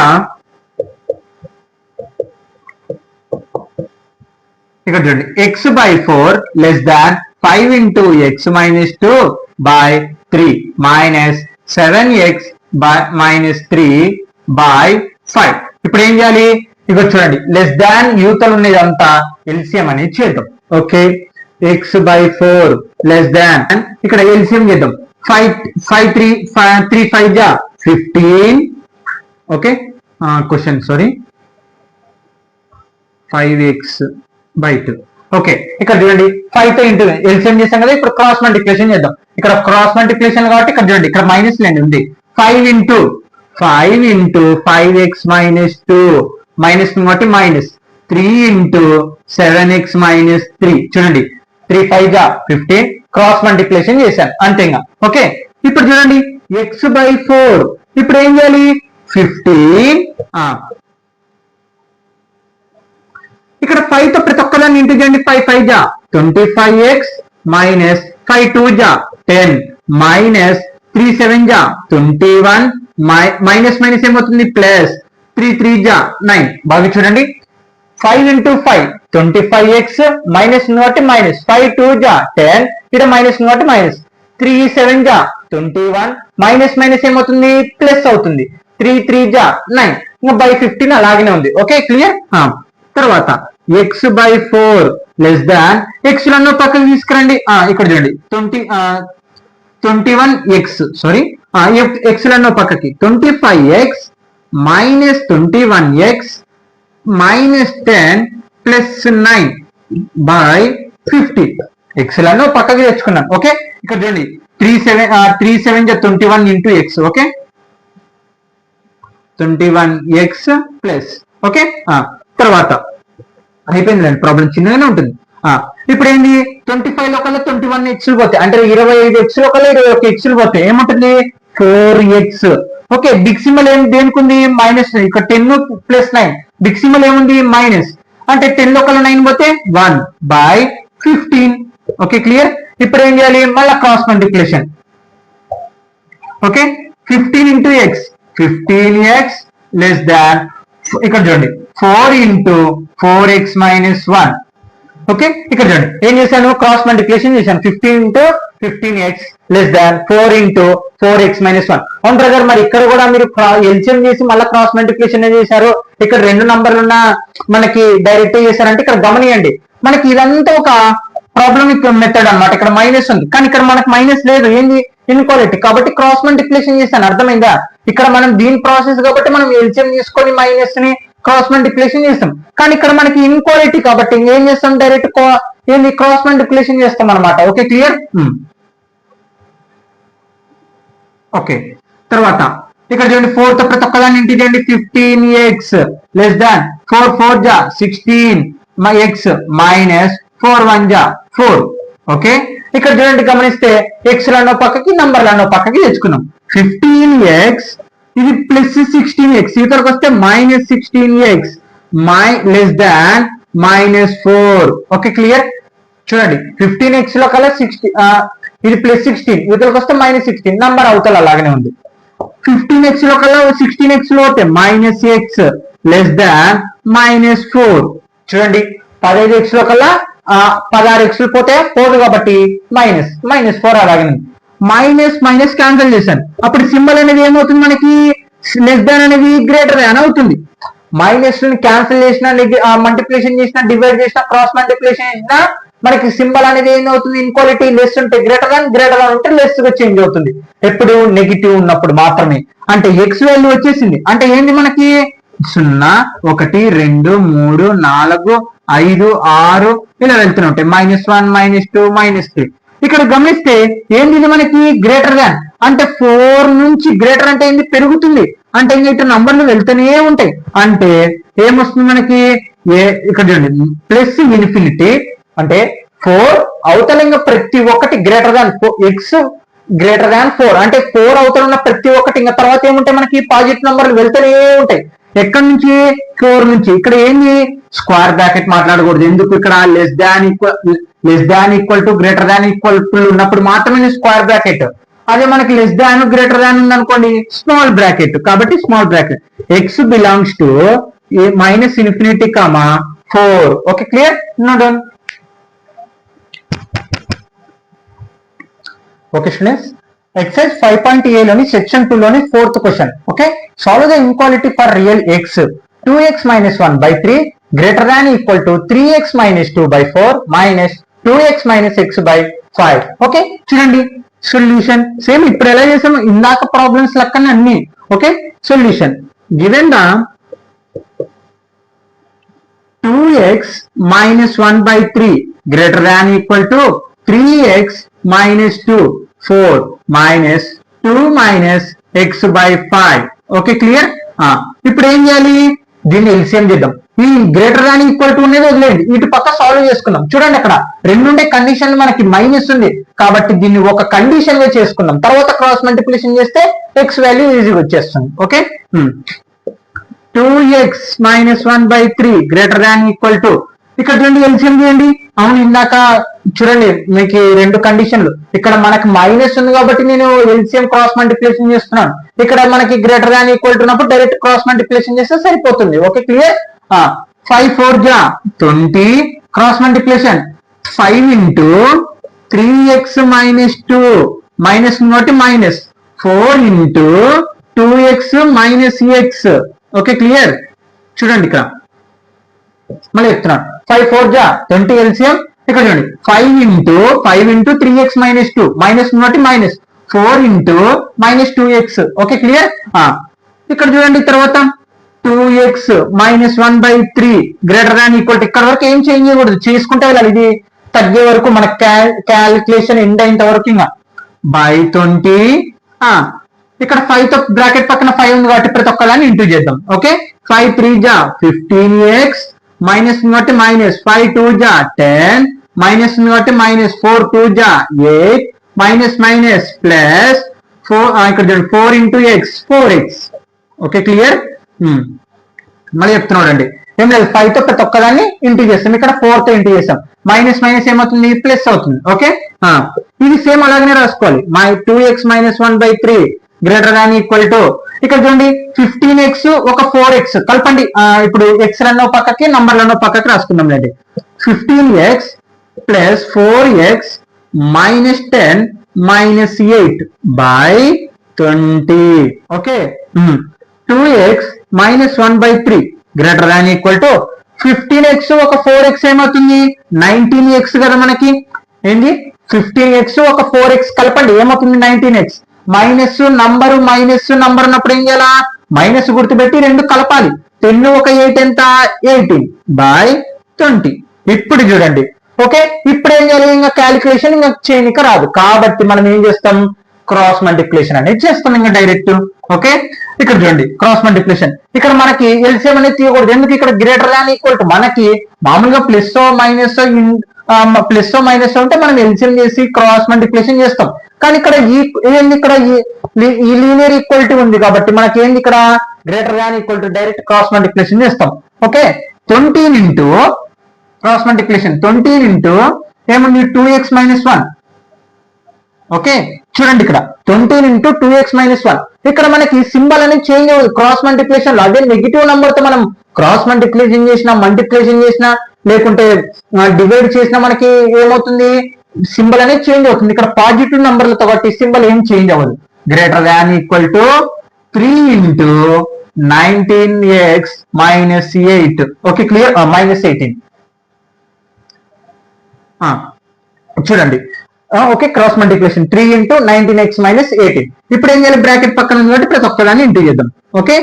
ఇక్కడ చూడండి x/4 less than 5 into x - 2/3 -7x - 3/5. ఇప్పుడు ఏం చేయాలి, ఇక చూడండి లెస్ దాన్ యూతలు ఉన్నది అంతా ఎల్సిఎం అనేది చేద్దాం. Okay, X by 4 less than, ఇక్కడ ఎల్సిఎం చేద్దాం. 3 5 జా 15. Okay, question sorry 5x by 2. Okay, ఇక్కడ చూడండి 5 తో ఇంటూ ఎల్సిఎం చేసాం కదా, ఇప్పుడు క్రాస్ మల్టిప్లికేషన్ చేద్దాం. ఇక్కడ క్రాస్ మల్టిప్లికేషన్ కాబట్టి ఇక్కడ చూడండి ఇక్కడ మైనస్ లేండి ఉంది. 5 ఇంటూ 5x మైనస్ 2 మైనస్ కాబట్టి మైనస్ 3 ఇంటూ 7x మైనస్ 3. చూడండి 3 5 జా 15, క్రాస్ మల్టిప్లికేషన్ చేశాను అంతేగా. ఓకే, ఇప్పుడు చూడండి x బై 4, ఇప్పుడు ఏం చేయాలి 15. ఇక్కడ 5 తో ప్రతి ఒక్కదాన్ని ఇంటూ చేయండి. 5 5 జా 25x మైనస్ 5 2 జా 10 మైనస్ 3 7 జా 21 మైనస్ మైనస్ ఏమవుతుంది ప్లస్ 3 3 జా 9. బాగా చూడండి 5 ఇంటూ 5 25x మైనస్ కాబట్టి మైనస్ 5 2 జా 10, ఇక్కడ మైనస్ కాబట్టి మైనస్ 3 7 జా 21 మైనస్ మైనస్ ఏమవుతుంది ప్లస్ అవుతుంది 3 3 జా 9, ఇంకా బై 15 అలాగనే ఉంది. Okay clear. తర్వాత x by 4 less than, X లను పక్కకి తీసుకురండి. ఇక్కడ చూడండి 21x సారీ ఎక్స్ లను పక్కకి 25x minus 21x minus 10 plus 9 by 50. X లను పక్కకి తెచ్చుకున్నాం. ఓకే, ఇక్కడ చూడండి 3 7 జా 21 into X. Okay, 21x plus. Okay, తర్వాత అయిపోయింది ప్రాబ్లం చిన్నగానే ఉంటుంది. ఇప్పుడు ఏంది 25 లో కల్లా 21 ఎక్స్లు పోతాయి, అంటే 25 ఎక్స్లో కల్లా 21 ఎక్స్లు పోతాయి, ఏముంటుంది 4x. ఓకే, బిగ్ సింబల్ ఏం దేనికి ఉంది మైనస్, ఇక్కడ 10 ప్లస్ 9 బిగ్ సింబల్ ఏముంది మైనస్, అంటే 10 లో కల్లా 9 పోతే 1 బై 15. Okay clear. ఇప్పుడు ఏం చేయాలి మళ్ళీ cross multiplication. Okay, 15 into X 15x less than, ఇక్కడ చూడండి 4 ఇంటూ 4x మైనస్ 1. ఓకే, ఇక్కడ చూడండి ఏం చేశాను క్రాస్ మల్టిప్లికేషన్ చేశాను. 15 into 15x less than 4 into 4x minus 1. అవును బ్రదర్, మరి ఇక్కడ కూడా మీరు ఎల్సిఎం చేసి మళ్ళీ క్రాస్ మల్టిప్లికేషన్ చేశారు, ఇక్కడ 2 నంబర్లు ఉన్న మనకి డైరెక్ట్ చేశారంటే ఇక్కడ గమనియండి మనకి ఇదంతా ఒక ప్రాబ్లమిక్ మెథడ్ అన్నమాట. ఇక్కడ మైనస్ ఉంది కానీ ఇక్కడ మనకు మైనస్ లేదు, ఏంది ఇన్ఈక్వాలిటీ, కాబట్టి క్రాస్ మల్టిప్లికేషన్ చేశాను. అర్థమైందా, ఇక్కడ మనం దీని ప్రాసెస్ కాబట్టి మనం ఎల్సిఎం తీసుకొని మైనస్ ని క్రాస్ మల్టిప్లికేషన్ చేస్తాం, కానీ ఇక్కడ మనకి ఇన్ఈక్వాలిటీ కాబట్టి ఏం చేస్తాం డైరెక్ట్ ఏంది క్రాస్ మల్టిప్లికేషన్ చేస్తాం అనమాట. Okay clear. ఓకే, తర్వాత ఇక్కడ చూడండి 4 తో ప్రతి ఒక్కదాన్ని ఇంటి చేయండి. 15x లెస్ దాన్ 4 4 జా 16 x మైనస్ 4 1 జా 4. ఓకే, ఇక్కడ చూడండి గమనిస్తే ఎక్స్ లను పక్కకి నంబర్లను పక్కకి తెచ్చుకున్నాం. 15x ఇది ప్లస్ 16x, ఇతరకు వస్తే minus 16x less than minus 4. Okay clear. చూడండి 15x లో కల్లా 60 ఇది ప్లస్ 16, ఇతరకు వస్తే మైనస్ 16, నంబర్ అవతల అలాగనే ఉంది. 15x లో కల్లా 16x లో వస్తే minus x less than minus 4. చూడండి 15x లో కల్లా 16x పోతే 4 కాబట్టి మైనస్ 4 అలాగే మైనస్ మైనస్ క్యాన్సిల్ చేశాను. అప్పుడు సింబల్ అనేది ఏమవుతుంది మనకి లెస్ దాన్ అనేది గ్రేటర్ దాన్ అవుతుంది. మైనస్ క్యాన్సిల్ చేసిన మల్టిప్లికేషన్ చేసిన డివైడ్ చేసిన క్రాస్ మల్టిప్లికేషన్ చేసిన మనకి సింబల్ అనేది ఏమవుతుంది ఇన్క్వాలిటీ లెస్ ఉంటే గ్రేటర్ దాన్ ఉంటే లెస్ గా చేంజ్ అవుతుంది. ఎప్పుడు నెగిటివ్ ఉన్నప్పుడు మాత్రమే. అంటే ఎక్స్ వాల్యూ వచ్చేసింది అంటే ఏంది మనకి 0 1 2 3 4 5 6 ఇలా వెళ్తూనే ఉంటాయి. -1 -2 -3. ఇక్కడ గమనిస్తే ఏంది ఇది మనకి గ్రేటర్ దాన్ అంటే 4 నుంచి గ్రేటర్ అంటే ఏంది పెరుగుతుంది అంటే ఇంకా నంబర్లు వెళ్తూనే ఉంటాయి. అంటే ఏమొస్తుంది మనకి ఇక్కడ చూడండి ప్లస్ ఇన్ఫినిటీ అంటే 4 అవతల ఇంకా ప్రతి ఒక్కటి గ్రేటర్ దాన్ ఎక్స్ గ్రేటర్ దాన్ 4 అంటే 4 అవతల ఉన్న ప్రతి ఒక్కటి ఇంకా తర్వాత ఏముంటాయి మనకి పాజిటివ్ నంబర్లు వెళ్తూనే ఉంటాయి. ఎక్కడి నుంచి 4 నుంచి. ఇక్కడ ఏంది స్క్వేర్ బ్రాకెట్ మాట్లాడకూడదు ఎందుకు ఇక్కడ less than equal to greater than equal to ఉన్నప్పుడు మాత్రమే స్క్వేర్ బ్రాకెట్. అదే మనకి లెస్ దాన్ గ్రేటర్ దాన్ ఉంది అనుకోండి స్మాల్ బ్రాకెట్. కాబట్టి small bracket x belongs to minus infinity comma 4. Okay clear. No done. Okay students, exercise 5.a లోని section 2 లోని 4th question. Okay, solve the inequality for real x 2x minus 1 by 3 greater than equal to 3x minus 2 by 4 minus 2x minus x by 5. Okay చూడండి solution same ఇప్పుడు ఎలా చేసాము ఇందాక problems లెక్కనే అన్ని. Okay solution given the 2x minus 1 by 3 greater than equal to 3x minus 2 4 minus 2 minus x by 5. Okay clear. ఇప్పుడు ఏం చేయాలి దీన్ని ఎల్సిఎం చేద్దాం. ఈ గ్రేటర్ దాన్ ఈక్వల్ టు అనేది వదిలేయండి, ఇటు పక్క సాల్వ్ చేసుకుందాం. చూడండి అక్కడ రెండుండే కండిషన్ మనకి మైనస్ ఉంది కాబట్టి దీన్ని ఒక కండిషన్ గా చేసుకుందాం. తర్వాత క్రాస్ మల్టిప్లికేషన్ చేస్తే ఎక్స్ వాల్యూ ఈజీగా వచ్చేస్తుంది. Okay 2x minus 1 by 3 greater than equal to ఇక్కడ చూడండి ఎల్సిఎం చేయండి. అవును ఇందాక చూడండి మీకు రెండు కండిషన్లు ఇక్కడ మనకి మైనస్ ఉంది కాబట్టి నేను ఎల్సిఎం క్రాస్ మల్టిప్లికేషన్ చేస్తున్నాను. ఇక్కడ మనకి గ్రేటర్ దాన్ ఈక్వల్ టు ఉన్నప్పుడు డైరెక్ట్ క్రాస్ మల్టిప్లికేషన్ చేస్తే సరిపోతుంది. Okay clear. 5 4 జా 20 cross multiplication 5 into 3x minus 2 minus నోటి minus 4 into 2x minus x. Okay clear. చూడండి ఇక్కడ మళ్ళీ చెప్తున్నాను 5 4 జా 20 ఎల్సిఎం. ఇక్కడ చూడండి 5 into 3x minus 2 మైనస్ నోటి minus 4 into minus 2x. Okay clear. ఇక్కడ చూడండి తర్వాత 2x minus 1 by 3 greater than equal to ఇక్కడ వరకు ఏం చేంజ్ చేయకూడదు, చేసుకుంటే వెళ్ళాలి. ఇది తగ్గే వరకు మన క్యాలిక్యులేషన్ ఎండ్ అయిన వరకు ఇంకా బై 20. ఇక్కడ 5 తో బ్రాకెట్ పక్కన 5 ఉంది కాబట్టి ప్రతి ఒక్కదాన్ని ఇంటూ చేద్దాం. ఓకే 5 3 జా 15x మైనస్ కాబట్టి మైనస్ 5 2 జా 10 మైనస్ కాబట్టి మైనస్ 4 2 జా 8 మైనస్ మైనస్ ప్లస్ 4 ఇక్కడ చూడండి 4 into x 4x. Okay clear. మళ్ళీ చెప్తున్నాడు అండి ఏం లేదు 5 తో ప్రతి ఒక్కదాన్ని ఇంటూ చేస్తాం. ఇక్కడ 4 తో ఇంటూ చేస్తాం. మైనస్ మైనస్ ఏమవుతుంది ప్లస్ అవుతుంది. ఓకే ఇది సేమ్ అలాగనే రాసుకోవాలి. 2x minus 1 by 3 greater than equal to ఇక్కడ చూడండి 15x ఒక 4x కలపండి. ఇప్పుడు x లన్నో పక్కకి నంబర్లన్నో పక్కకి రాసుకుందాం లేండి. 15x plus 4x minus 10 minus 8 by 20. Okay 2x minus 1 by 3 greater than equal to 15x ఒక 4x ఏమవుతుంది 19x కదా మనకి ఏంది 15x ఒక 4x కలపండి ఏమవుతుంది 19x. మైనస్ నంబరు ఉన్నప్పుడు ఏం చేయాలా మైనస్ గుర్తుపెట్టి రెండు కలపాలి. 10 ఒక 8 ఎంత 18 by 20. ఇప్పుడు చూడండి ఓకే ఇప్పుడు ఏం చేయాలి ఇంకా క్యాలిక్యులేషన్ ఇంకా చేయనిక రాదు కాబట్టి మనం ఏం చేస్తాం క్రాస్ మల్టిప్లికేషన్ అనేది చేస్తాం ఇంకా డైరెక్ట్. ఓకే ఇక్కడ చూడండి క్రాస్ మల్టిప్లికేషన్ ఇక్కడ మనకి ఎల్సిఎం అనేది తీయకూడదు. ఎందుకు ఇక్కడ గ్రేటర్ దాన్ ఈక్వల్ టు మనకి మామూలుగా ప్లస్ మైనస్ ఉంటే మనం ఎల్సిఎం చేసి క్రాస్ మల్టిప్లికేషన్ చేస్తాం. కానీ ఇక్కడ ఇక్కడ ఈ లీనియర్ ఈక్వాలిటీ ఉంది కాబట్టి మనకి ఏంది ఇక్కడ greater than equal to direct cross multiplication చేస్తాం. Okay 20 into cross multiplication 20 into ఏముంది 2x minus 1. ఓకే చూడండి ఇక్కడ 20 into 2x minus 1 ఇక్కడ మనకి సింబల్ అనేది చేంజ్ అవ్వదు క్రాస్ మల్టిప్లికేషన్ లో. అదే నెగిటివ్ నంబర్ తో మనం క్రాస్ మల్టిప్లికేషన్ చేసినా మల్టిప్లికేషన్ చేసినా లేకుంటే డివైడ్ చేసినా మనకి ఏమవుతుంది సింబల్ అనేది చేంజ్ అవుతుంది. ఇక్కడ పాజిటివ్ నంబర్లతో కాబట్టి సింబల్ ఏం చేంజ్ అవ్వదు. Greater than equal to 3 into 19x minus 8. Okay clear minus 18. చూడండి okay cross multiplication 3 into 19x minus 18. ఇప్పుడు ఏం చేయాలి బ్రాకెట్ పక్కన ఉంది కాబట్టి ప్రతి ఒక్కదాన్ని ఇంటూ చేద్దాం. Okay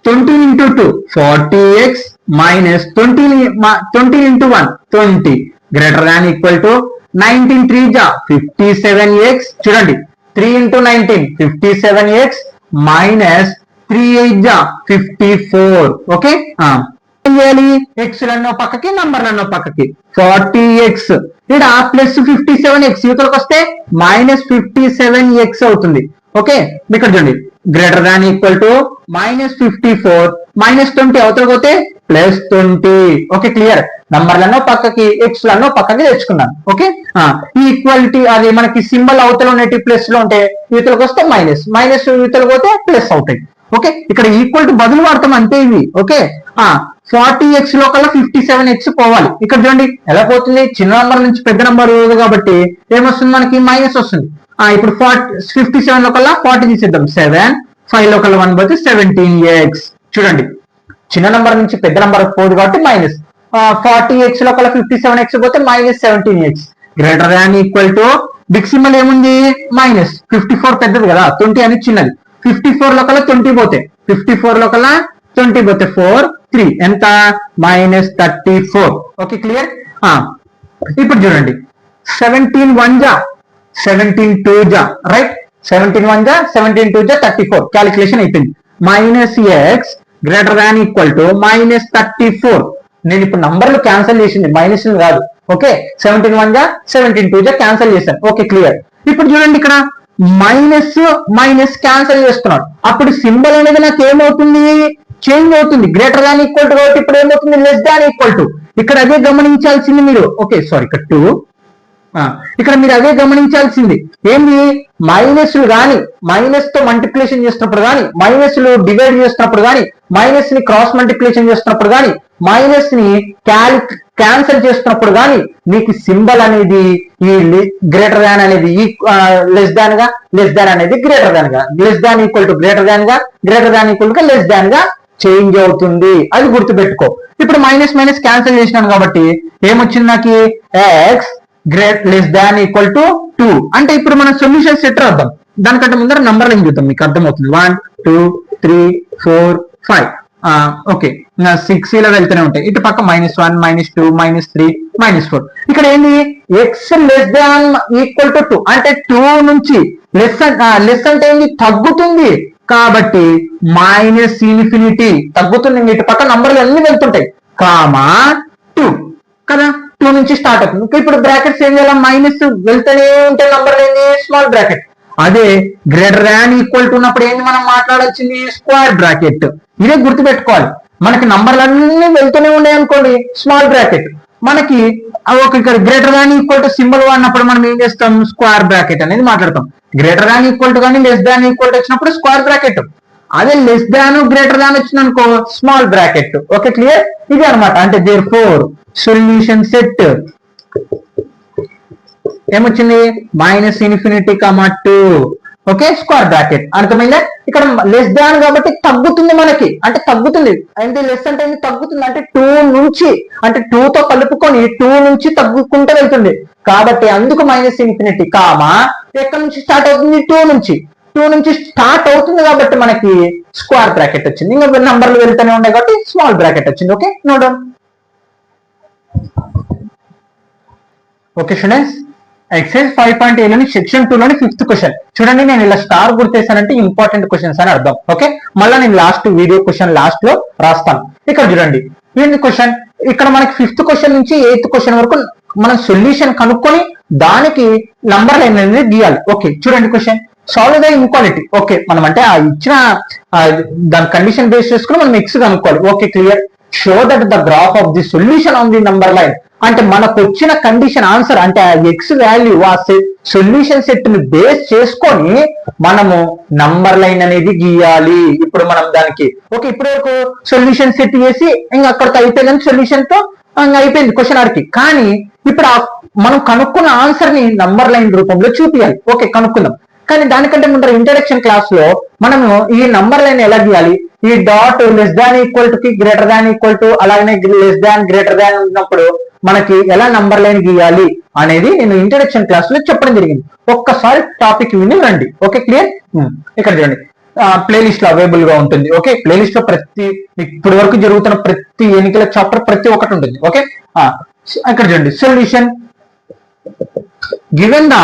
20 into 2 40x minus 20 into 1 20 greater than equal to 19 3 జా 57x. చూడండి 3 into 19 57x minus 3 8 జా 54. ఓకే ఏం చేయాలి ఎక్స్ లన్నో పక్కకి నంబర్లన్నో పక్కకి 40x ఇక్కడ ప్లస్ 57x యువతలకు వస్తే మైనస్ 57x అవుతుంది. ఓకే ఇక్కడ చూడండి greater than equal to minus 54 minus 20 అవతలకు పోతే ప్లస్ 20. Okay clear. నంబర్లన్నో పక్కకి ఎక్స్ లన్నో పక్కకి తెచ్చుకున్నాను. ఓకే ఈ ఈక్వాలిటీ అది మనకి సింబల్ అవతల ఉన్నట్టు ప్లస్ లో ఉంటే యువతలకు వస్తే మైనస్ యువతలకు పోతే ప్లస్ అవుతాయి. ఓకే ఇక్కడ ఈక్వల్ టు బదులు వాడతాం అంతే ఇవి. ఓకే 40x లో కల్లా 57x పోవాలి. ఇక్కడ చూడండి ఎలా పోతుంది చిన్న నంబర్ నుంచి పెద్ద నంబర్ కాబట్టి ఏమొస్తుంది మనకి మైనస్ వస్తుంది. ఇప్పుడు 57 లో కల్లా 40 తీసేద్దాం 7 5 లో కల్లా 1 పోతే 17x. చూడండి చిన్న నంబర్ నుంచి పెద్ద నంబర్ పోదు కాబట్టి మైనస్ 40x లోపల 57x పోతే -17x greater than equal to big symbol ఏముంది మైనస్ 54 పెద్దది కదా 20 అని చిన్నది 54 లోపల 20 పోతే 54 లోపల 20 పోతే 4 3 ఎంత -34 ఓకే క్లియర్ ఇప్పుడు చూడండి 17 1 జా 17 2 జా రైట్ 17 1 జా 17 2 జా 34 క్యాలిక్యులేషన్ అయిపోయింది -x greater than equal to -34 నేను ఇప్పుడు నంబర్లు క్యాన్సిల్ చేసింది మైనస్ కాదు ఓకే 17 1 జా 17 2 జా క్యాన్సిల్ చేశాను ఓకే క్లియర్ ఇప్పుడు చూడండి ఇక్కడ మైనస్ మైనస్ క్యాన్సిల్ చేస్తున్నాడు అప్పుడు సింబల్ అనేది నాకు ఏమవుతుంది చేంజ్ అవుతుంది గ్రేటర్ దాన్ ఈక్వల్ టు కాబట్టి ఇప్పుడు ఏమవుతుంది లెస్ దాన్ ఈక్వల్ టు ఇక్కడ అదే గమనించాల్సింది మీరు ఓకే సారీ ఇక్కడ 2 ఇక్కడ మీరు అదే గమనించాల్సింది ఏంది మైనస్లు కానీ మైనస్ తో మల్టిప్లికేషన్ చేస్తున్నప్పుడు కానీ మైనస్లు డివైడ్ చేస్తున్నప్పుడు కానీ మైనస్ ని క్రాస్ మల్టిప్లికేషన్ చేస్తున్నప్పుడు కానీ మైనస్ ని క్యాన్సిల్ చేస్తున్నప్పుడు కానీ మీకు సింబల్ అనేది ఈ గ్రేటర్ దాన్ అనేది లెస్ దాన్ గా లెస్ దాన్ అనేది గ్రేటర్ దాన్ గా less than equal to greater than గా గ్రేటర్ దాన్ ఈక్వల్ గా లెస్ దాన్ గా చేంజ్ అవుతుంది అది గుర్తుపెట్టుకో ఇప్పుడు మైనస్ మైనస్ క్యాన్సిల్ చేసినాను కాబట్టి ఏమొచ్చింది నాకు x great less than equal to 2 అంటే ఇప్పుడు మనం సొల్యూషన్ సెట్ రాద్దాం దానికంటే ముందర నంబర్ లైన్ చూద్దాం మీకు అర్థమవుతుంది 1 2 3 4 5 ఓకే 6 ఇలా వెళ్తూనే ఉంటాయి ఇటు పక్క -1 -2 -3 -4 ఇక్కడ ఏంది x less than equal to 2 అంటే 2 నుంచి లెస్ అంటే ఏంది తగ్గుతుంది కాబట్టి -ఇన్ఫినిటీ తగ్గుతుంది ఇటు పక్క నంబర్లు అన్ని వెళ్తుంటాయి కామా 2 కదా 2 నుంచి స్టార్ట్ అవుతుంది ఇప్పుడు బ్రాకెట్స్ ఏం చేయాలి మైనస్ వెళ్తూనే ఉంటే నంబర్ ఏంది స్మాల్ బ్రాకెట్ అదే గ్రేటర్ దాన్ ఈక్వల్ టు ఉన్నప్పుడు ఏంది మనం మాట్లాడాల్సింది స్క్వేర్ బ్రాకెట్ ఇదే గుర్తుపెట్టుకోవాలి మనకి నంబర్లన్నీ వెళ్తూనే ఉన్నాయి అనుకోండి స్మాల్ బ్రాకెట్ మనకి ఒక ఇక్కడ greater than equal to symbol అన్నప్పుడు మనం ఏం చేస్తాం స్క్వేర్ బ్రాకెట్ అనేది మాట్లాడతాం గ్రేటర్ దాన్ ఈక్వల్ టు కానీ లెస్ దాన్ ఈక్వల్ టు వచ్చినప్పుడు స్క్వేర్ బ్రాకెట్ అదే లెస్ దాన్ గ్రేటర్ దాన్ వచ్చింది అనుకో స్మాల్ బ్రాకెట్ ఓకే క్లియర్ ఇది అనమాట అంటే దేర్ఫోర్ సొల్యూషన్ సెట్ ఏమొచ్చింది -ఇన్ఫినిటీ 2 ఓకే స్క్వేర్ బ్రాకెట్ అర్థమైందా ఇక్కడ లెస్ దాన్ కాబట్టి తగ్గుతుంది మనకి అంటే తగ్గుతుంది అంటే లెస్ అంటే తగ్గుతుంది అంటే 2 నుంచి అంటే 2 తో కలుపుకొని 2 నుంచి తగ్గుకుంటూ వెళ్తుంది కాబట్టి అందుకు -ఇన్ఫినిటీ కామా ఎక్కడి నుంచి స్టార్ట్ అవుతుంది 2 నుంచి స్టార్ట్ అవుతుంది కాబట్టి మనకి స్క్వేర్ బ్రాకెట్ వచ్చింది ఇంకా నంబర్లు వెళ్తూనే ఉన్నాయి కాబట్టి స్మాల్ బ్రాకెట్ వచ్చింది okay note okay students exercise 5.8 లోని సెక్షన్ 2 లోని 5th క్వశ్చన్ చూడండి నేను ఇలా స్టార్ గుర్తేసానంటే ఇంపార్టెంట్ క్వశ్చన్స్ అని అర్థం ఓకే మళ్ళీ నేను లాస్ట్ వీడియో క్వశ్చన్ లాస్ట్ లో రాస్తాను ఇక్కడ చూడండి ఏంటి క్వశ్చన్ ఇక్కడ మనకి 5th క్వశ్చన్ నుంచి 8th క్వశ్చన్ వరకు మనం సొల్యూషన్ కనుక్కొని దానికి నంబర్ లైన్ అనేది గీయాలి ఓకే చూడండి question solve the inequality okay మనం అంటే ఆ ఇచ్చిన దాని కండిషన్ బేస్ చేసుకుని మనం ఎక్స్ కనుక్కోవాలి okay clear show that the graph of the solution on the number line అంటే మనకు వచ్చిన కండిషన్ ఆన్సర్ అంటే ఆ ఎక్స్ వాల్యూ ఆ సొల్యూషన్ సెట్ ని బేస్ చేసుకొని మనము నంబర్ లైన్ అనేది గీయాలి ఇప్పుడు మనం దానికి ఓకే ఇప్పటి వరకు సొల్యూషన్ సెట్ చేసి ఇంకా అక్కడితో అయిపోయిందని సొల్యూషన్ తో అయిపోయింది క్వశ్చన్ ఆర్కి కానీ ఇప్పుడు మనం కనుక్కున్న ఆన్సర్ ని నంబర్ లైన్ రూపంలో చూపించాలి ఓకే కనుక్కుందాం కానీ దానికంటే ముందర ఇంట్రడక్షన్ క్లాస్ లో మనము ఈ నంబర్ లైన్ ఎలా గీయాలి ఈ dot less than equal to కి గ్రేటర్ దాన్ ఈక్వల్ టు అలాగనే లెస్ దాన్ గ్రేటర్ దాన్ ఉన్నప్పుడు మనకి ఎలా నంబర్ లైన్ గీయాలి అనేది నేను ఇంట్రడక్షన్ క్లాస్ లో చెప్పడం జరిగింది ఒక్కసారి టాపిక్ విని రండి ఓకే క్లియర్ ఇక్కడ చూడండి ప్లేలిస్ట్ లో అవైలబుల్ గా ఉంటుంది ఓకే ప్లేలిస్ట్ లో ప్రతి ఇప్పటి వరకు జరుగుతున్న ప్రతి ఎన్నికల చాప్టర్ ప్రతి ఒక్కటి ఉంటుంది ఓకే ఇక్కడ చూడండి సొల్యూషన్ గివెన్ ద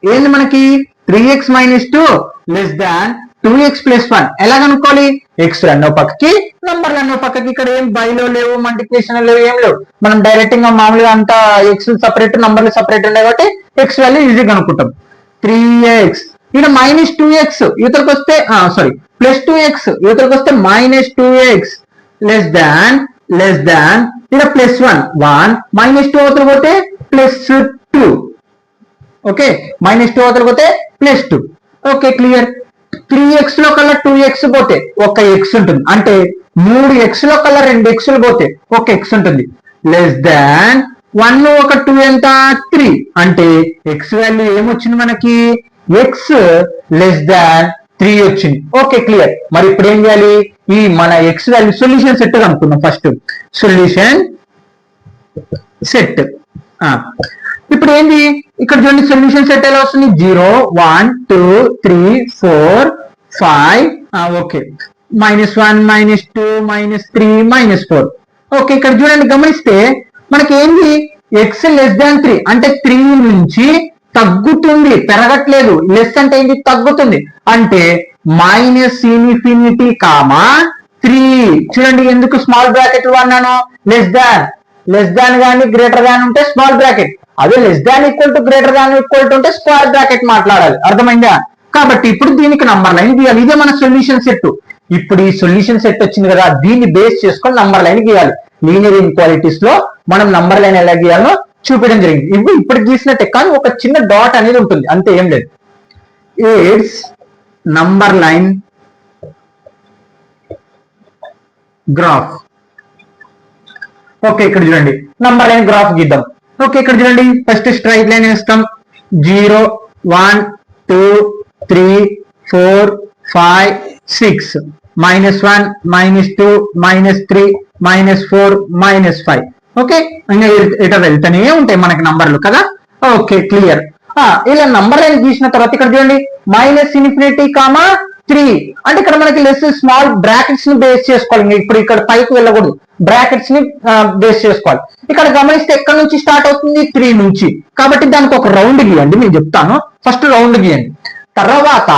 ఏంది మనకి 3x - 2 లెస్ దాన్ 2x + 1 ఎలా కనుక్కోవాలి ఎక్స్ అన్నో పక్కకి నంబర్లు అన్నో పక్కకి ఇక్కడ ఏం బైలో లేవు మల్టిప్లికేషన్ లేవు ఏం లేవు మనం డైరెక్ట్ గా మామూలుగా అంతా ఎక్స్ సపరేట్ నంబర్లు సపరేట్ ఉన్నాయి కాబట్టి ఎక్స్ వాల్యూ ఈజీగా కనుక్కుంటాం 3x ఇక్కడ -2x యువతలకు వస్తే సారీ +2x యువతలకు వస్తే -2x లెస్ దాన్ ఇక్కడ +1 -2 అవతల పోతే +2 ఓకే -2 అవతల పోతే +2 ఓకే క్లియర్ 3x లో కల్లా 2x పోతే ఒక x ఉంటుంది అంటే 3x లో కల్లా 2x పోతే ఒక x ఉంటుంది లెస్ దాన్ 1 ఒక 2 ఎంత 3 అంటే x వాల్యూ ఏమొచ్చింది మనకి x లెస్ దాన్ 3 వచ్చింది. Okay clear. మరి ఇప్పుడు ఏం చేయాలి, ఈ మన ఎక్స్ వాల్యూ సొల్యూషన్ సెట్ అనుకున్నాం. First solution set. ఇప్పుడు ఏంది ఇక్కడ చూడండి, సొల్యూషన్ సెట్ ఎలా వస్తుంది, 0 1 2 3 4 5. ఓకే, -1 -2 -3 -4. ఓకే, ఇక్కడ చూడండి గమనిస్తే మనకి ఏంది, ఎక్స్ లెస్ దాన్ 3 అంటే 3 నుంచి తగ్గుతుంది, పెరగట్లేదు. లెస్ అంటే ఏంటి, తగ్గుతుంది. అంటే -∞ కామా 3. చూడండి ఎందుకు స్మాల్ బ్రాకెట్ అన్నాను, లెస్ దాన్ కానీ గ్రేటర్ దాన్ ఉంటే స్మాల్ బ్రాకెట్, అదే less than equal to greater than equal to ఉంటే స్క్వేర్ బ్రాకెట్ మాట్లాడాలి. అర్థమైందా? కాబట్టి ఇప్పుడు దీనికి నంబర్ లైన్ గీయాలి. ఇదే మన సొల్యూషన్ సెట్. ఇప్పుడు ఈ సొల్యూషన్ సెట్ వచ్చింది కదా, దీన్ని బేస్ చేసుకొని నంబర్ లైన్ గీయాలి. లీనియర్ ఇన్క్వాలిటీస్ లో మనం నంబర్ లైన్ ఎలా గీయాలో చూపించడం జరిగింది. ఇవి ఇప్పుడు గీసినట్టే, కానీ ఒక చిన్న డాట్ అనేది ఉంటుంది, అంతే, ఏం లేదు. It's number line graph. Okay, ఇక్కడ చూడండి నంబర్ లైన్ గ్రాఫ్ గీద్దాం. ఓకే, ఇక్కడ చూడండి ఫస్ట్ స్ట్రైట్ లైన్ వేస్తాం. 0 1 2 3 4 5 6 -1 -2 -3 -4 -5. ఓకే, ఇంకా ఇట్లా వెళ్తూనే ఉంటాయి మనకి నంబర్లు కదా. Okay clear. ఇలా నంబర్ లైన్ గీసిన తర్వాత ఇక్కడ చూడండి -∞ కామా 3 అంటే ఇక్కడ మనకి లెస్ స్మాల్ బ్రాకెట్స్ ని బేస్ చేసుకోవాలి. ఇప్పుడు ఇక్కడ పైకి వెళ్ళకూడదు, బ్రాకెట్స్ ని బేస్ చేసుకోవాలి. ఇక్కడ గమనిస్తే ఎక్కడ నుంచి స్టార్ట్ అవుతుంది, 3 నుంచి. కాబట్టి దానికి ఒక రౌండ్ గీయండి, నేను చెప్తాను. ఫస్ట్ రౌండ్ గీయండి. తర్వాత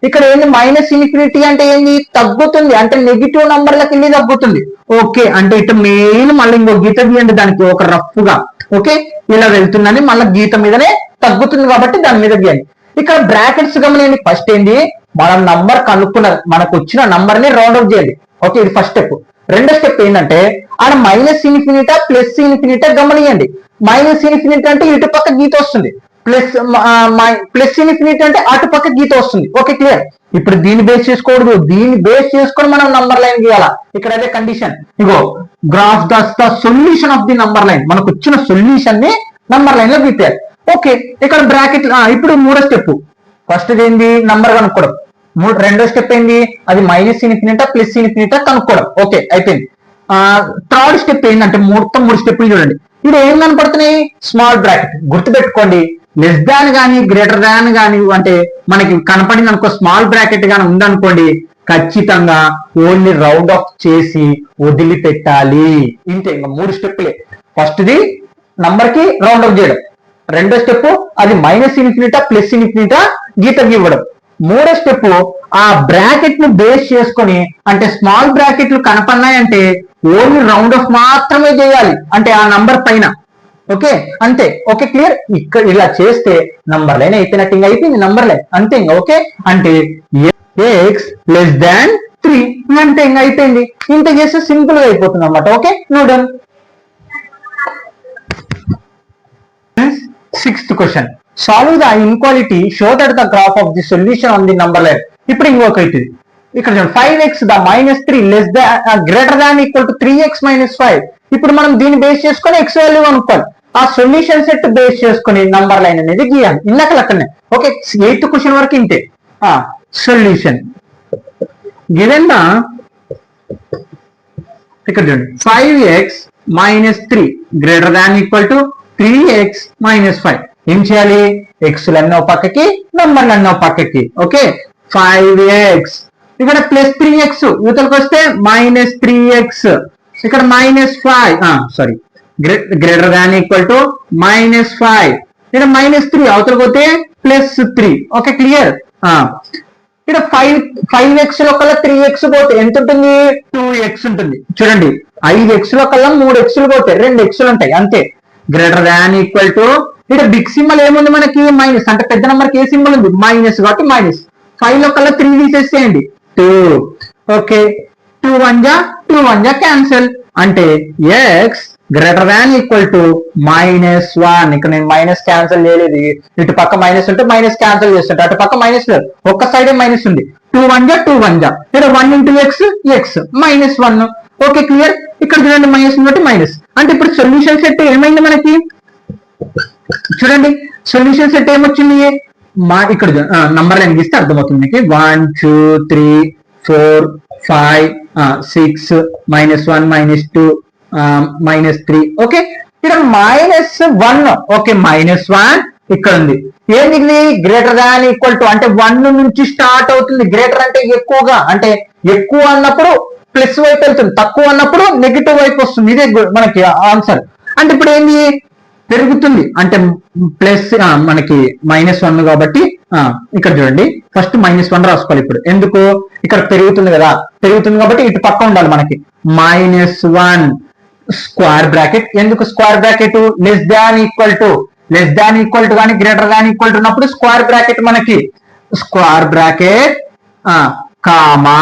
ఇక్కడ ఏంది, -∞ అంటే ఏంది, తగ్గుతుంది, అంటే నెగిటివ్ నంబర్లకి వెళ్ళి తగ్గుతుంది. ఓకే, అంటే ఇటు మెయిన్ మళ్ళీ ఇంకో గీత గీయండి దానికి ఒక రఫ్ గా. ఓకే, ఇలా వెళ్తుందని మళ్ళీ గీత మీదనే తగ్గుతుంది కాబట్టి దాని మీద గీయండి. ఇక్కడ బ్రాకెట్స్ గమనించండి. ఫస్ట్ ఏంది, మనం నంబర్ కనుక్కున్న మనకు వచ్చిన నంబర్ ని రౌండ్ అప్ చేయండి. ఓకే, ఇది ఫస్ట్ స్టెప్. రెండో స్టెప్ ఏంటంటే ఆడ -∞ +∞ గమనియండి. -∞ అంటే ఇటు పక్క గీత వస్తుంది, +∞ అంటే అటు పక్క గీత వస్తుంది. Okay clear. ఇప్పుడు దీన్ని బేస్ చేసుకోకూడదు, దీన్ని బేస్ చేసుకొని మనం నంబర్ లైన్ గీయాలా. ఇక్కడ అదే condition. Ego graph the solution of the number line, మనకు వచ్చిన సొల్యూషన్ ని నంబర్ లైన్ లో గీతారు. ఓకే, ఇక్కడ బ్రాకెట్. ఇప్పుడు మూడో స్టెప్. ఫస్ట్ ఏంది, నంబర్ కనుక్కోవడం. రెండో స్టెప్ ఏంది, అది -∞ +∞ కనుక్కోవడం. ఓకే అయిపోయింది. థర్డ్ స్టెప్ ఏంటంటే మొత్తం 3 స్టెప్లు చూడండి. ఇప్పుడు ఏం కనపడుతున్నాయి, స్మాల్ బ్రాకెట్. గుర్తుపెట్టుకోండి, లెస్ దాన్ కానీ గ్రేటర్ దాన్ కానీ అంటే మనకి కనపడింది అనుకో, స్మాల్ బ్రాకెట్ కానీ ఉందనుకోండి, ఖచ్చితంగా ఓన్లీ రౌండ్ ఆఫ్ చేసి వదిలిపెట్టాలి. ఇంతే, ఇంకా 3 స్టెప్లే. ఫస్ట్ది నంబర్ కి రౌండ్ ఆఫ్ చేయడం, రెండో స్టెప్ అది -∞ +∞ గీత ఇవ్వడం, మూడో స్టెప్ ఆ బ్రాకెట్ ను బేస్ చేసుకొని, అంటే స్మాల్ బ్రాకెట్లు కనపడినాయంటే ఓన్లీ రౌండ్ ఆఫ్ మాత్రమే చేయాలి, అంటే ఆ నంబర్ పైన. ఓకే అంతే. Okay clear. ఇక్కడ ఇలా చేస్తే నంబర్ లైన్ అయిపోయినట్టు, ఇంకా అయిపోయింది నంబర్ లైన్, అంతే. ఇంకా ఓకే అంటే ఎక్స్ లెస్ దాన్ 3 అంటే ఇంకా అయిపోయింది. ఇంత చేస్తే సింపుల్ గా అయిపోతుంది అన్నమాట. Okay, no done. Sixth question, solve the inequality, show that the graph of the solution on the number line. ఇప్పుడు ఇంకొక అవుతుంది. ఇక్కడ చూడండి 5x the -3 less than greater than equal to 3x - 5. ఇప్పుడు మనం దీన్ని బేస్ చేసుకొని ఎక్స్ వాల్యూ అనుకోవాలి. ఆ సొల్యూషన్ సెట్ బేస్ చేసుకొని నంబర్ లైన్ అనేది గీయాలి. ఇందాక లెక్కనే. ఓకే, 8th క్వశ్చన్ వరకు ఇంతే. సొల్యూషన్ గివెన్ ద, ఇక్కడ చూడండి 5x - 3 greater than equal to 3x - 5. ఏం చేయాలి, ఎక్స్ లన్నో పక్కకి, నంబర్ లన్నో పక్కకి. ఓకే, 5x ఇక్కడ +3x, యువతలకు వస్తే -3x, ఇక్కడ -5 sorry greater than equal to -5, ఇక్కడ -3 అవతలకు పోతే +3. Okay clear. ఇక్కడ 5x లో కల్లా 3x పోతే ఎంత ఉంటుంది, 2x ఉంటుంది. చూడండి 5x లో కల్లా 3x పోతే 2x ఉంటాయి, అంతే. గ్రేటర్ దాన్ ఈక్వల్ టు, ఇక్కడ బిగ్ సింబల్ ఏముంది మనకి, మైనస్, అంటే పెద్ద నెంబర్కి ఏ సింబల్ ఉంది, మైనస్, కాబట్టి మైనస్. 5 లో కల్లా 3 తీసేసేయండి, 2. ఓకే, 2 1 జా క్యాన్సల్, అంటే x greater than equal to -1. ఇక్కడ నేను మైనస్ క్యాన్సల్ చేయలేదు, ఇటు పక్క మైనస్ ఉంటే మైనస్ క్యాన్సల్ చేస్తుంటే, అటు పక్క మైనస్ లేదు, ఒక్క సైడే మైనస్ ఉంది. 2 1 జా ఇక్కడ 1 × x -1. Okay clear. ఇక్కడ చూడండి మైనస్ బట్టి మైనస్, అంటే ఇప్పుడు సొల్యూషన్ సెట్ ఏమైంది మనకి, చూడండి సొల్యూషన్ సెట్ ఏమొచ్చింది, ఇక్కడ నంబర్ లైన్ గీస్తే అర్థమవుతుంది మీకు 1 2 3 4 5 6 -1 -2 -3 ఓకే. ఇక్కడ -1 ఓకే -1 ఇక్కడ ఉంది. ఏంది ఇది గ్రేటర్ దాన్ ఈక్వల్ టు అంటే 1 నుంచి స్టార్ట్ అవుతుంది. గ్రేటర్ అంటే ఎక్కువగా, అంటే ఎక్కువ అన్నప్పుడు ప్లస్ వైపు వెళ్తుంది, తక్కువ అన్నప్పుడు నెగిటివ్ వైపు వస్తుంది. ఇదే మనకి ఆన్సర్. అంటే ఇప్పుడు ఏంది పెరుగుతుంది అంటే ప్లస్ మనకి -1 కాబట్టి ఇక్కడ చూడండి ఫస్ట్ -1 రాసుకోవాలి. ఇప్పుడు ఎందుకు ఇక్కడ పెరుగుతుంది కదా, పెరుగుతుంది కాబట్టి ఇటు పక్క ఉండాలి మనకి. -1 స్క్వేర్ బ్రాకెట్. ఎందుకు square bracket? Less than equal to కానీ గ్రేటర్ దాన్ ఈక్వల్ టు ఉన్నప్పుడు స్క్వేర్ బ్రాకెట్ మనకి square bracket comma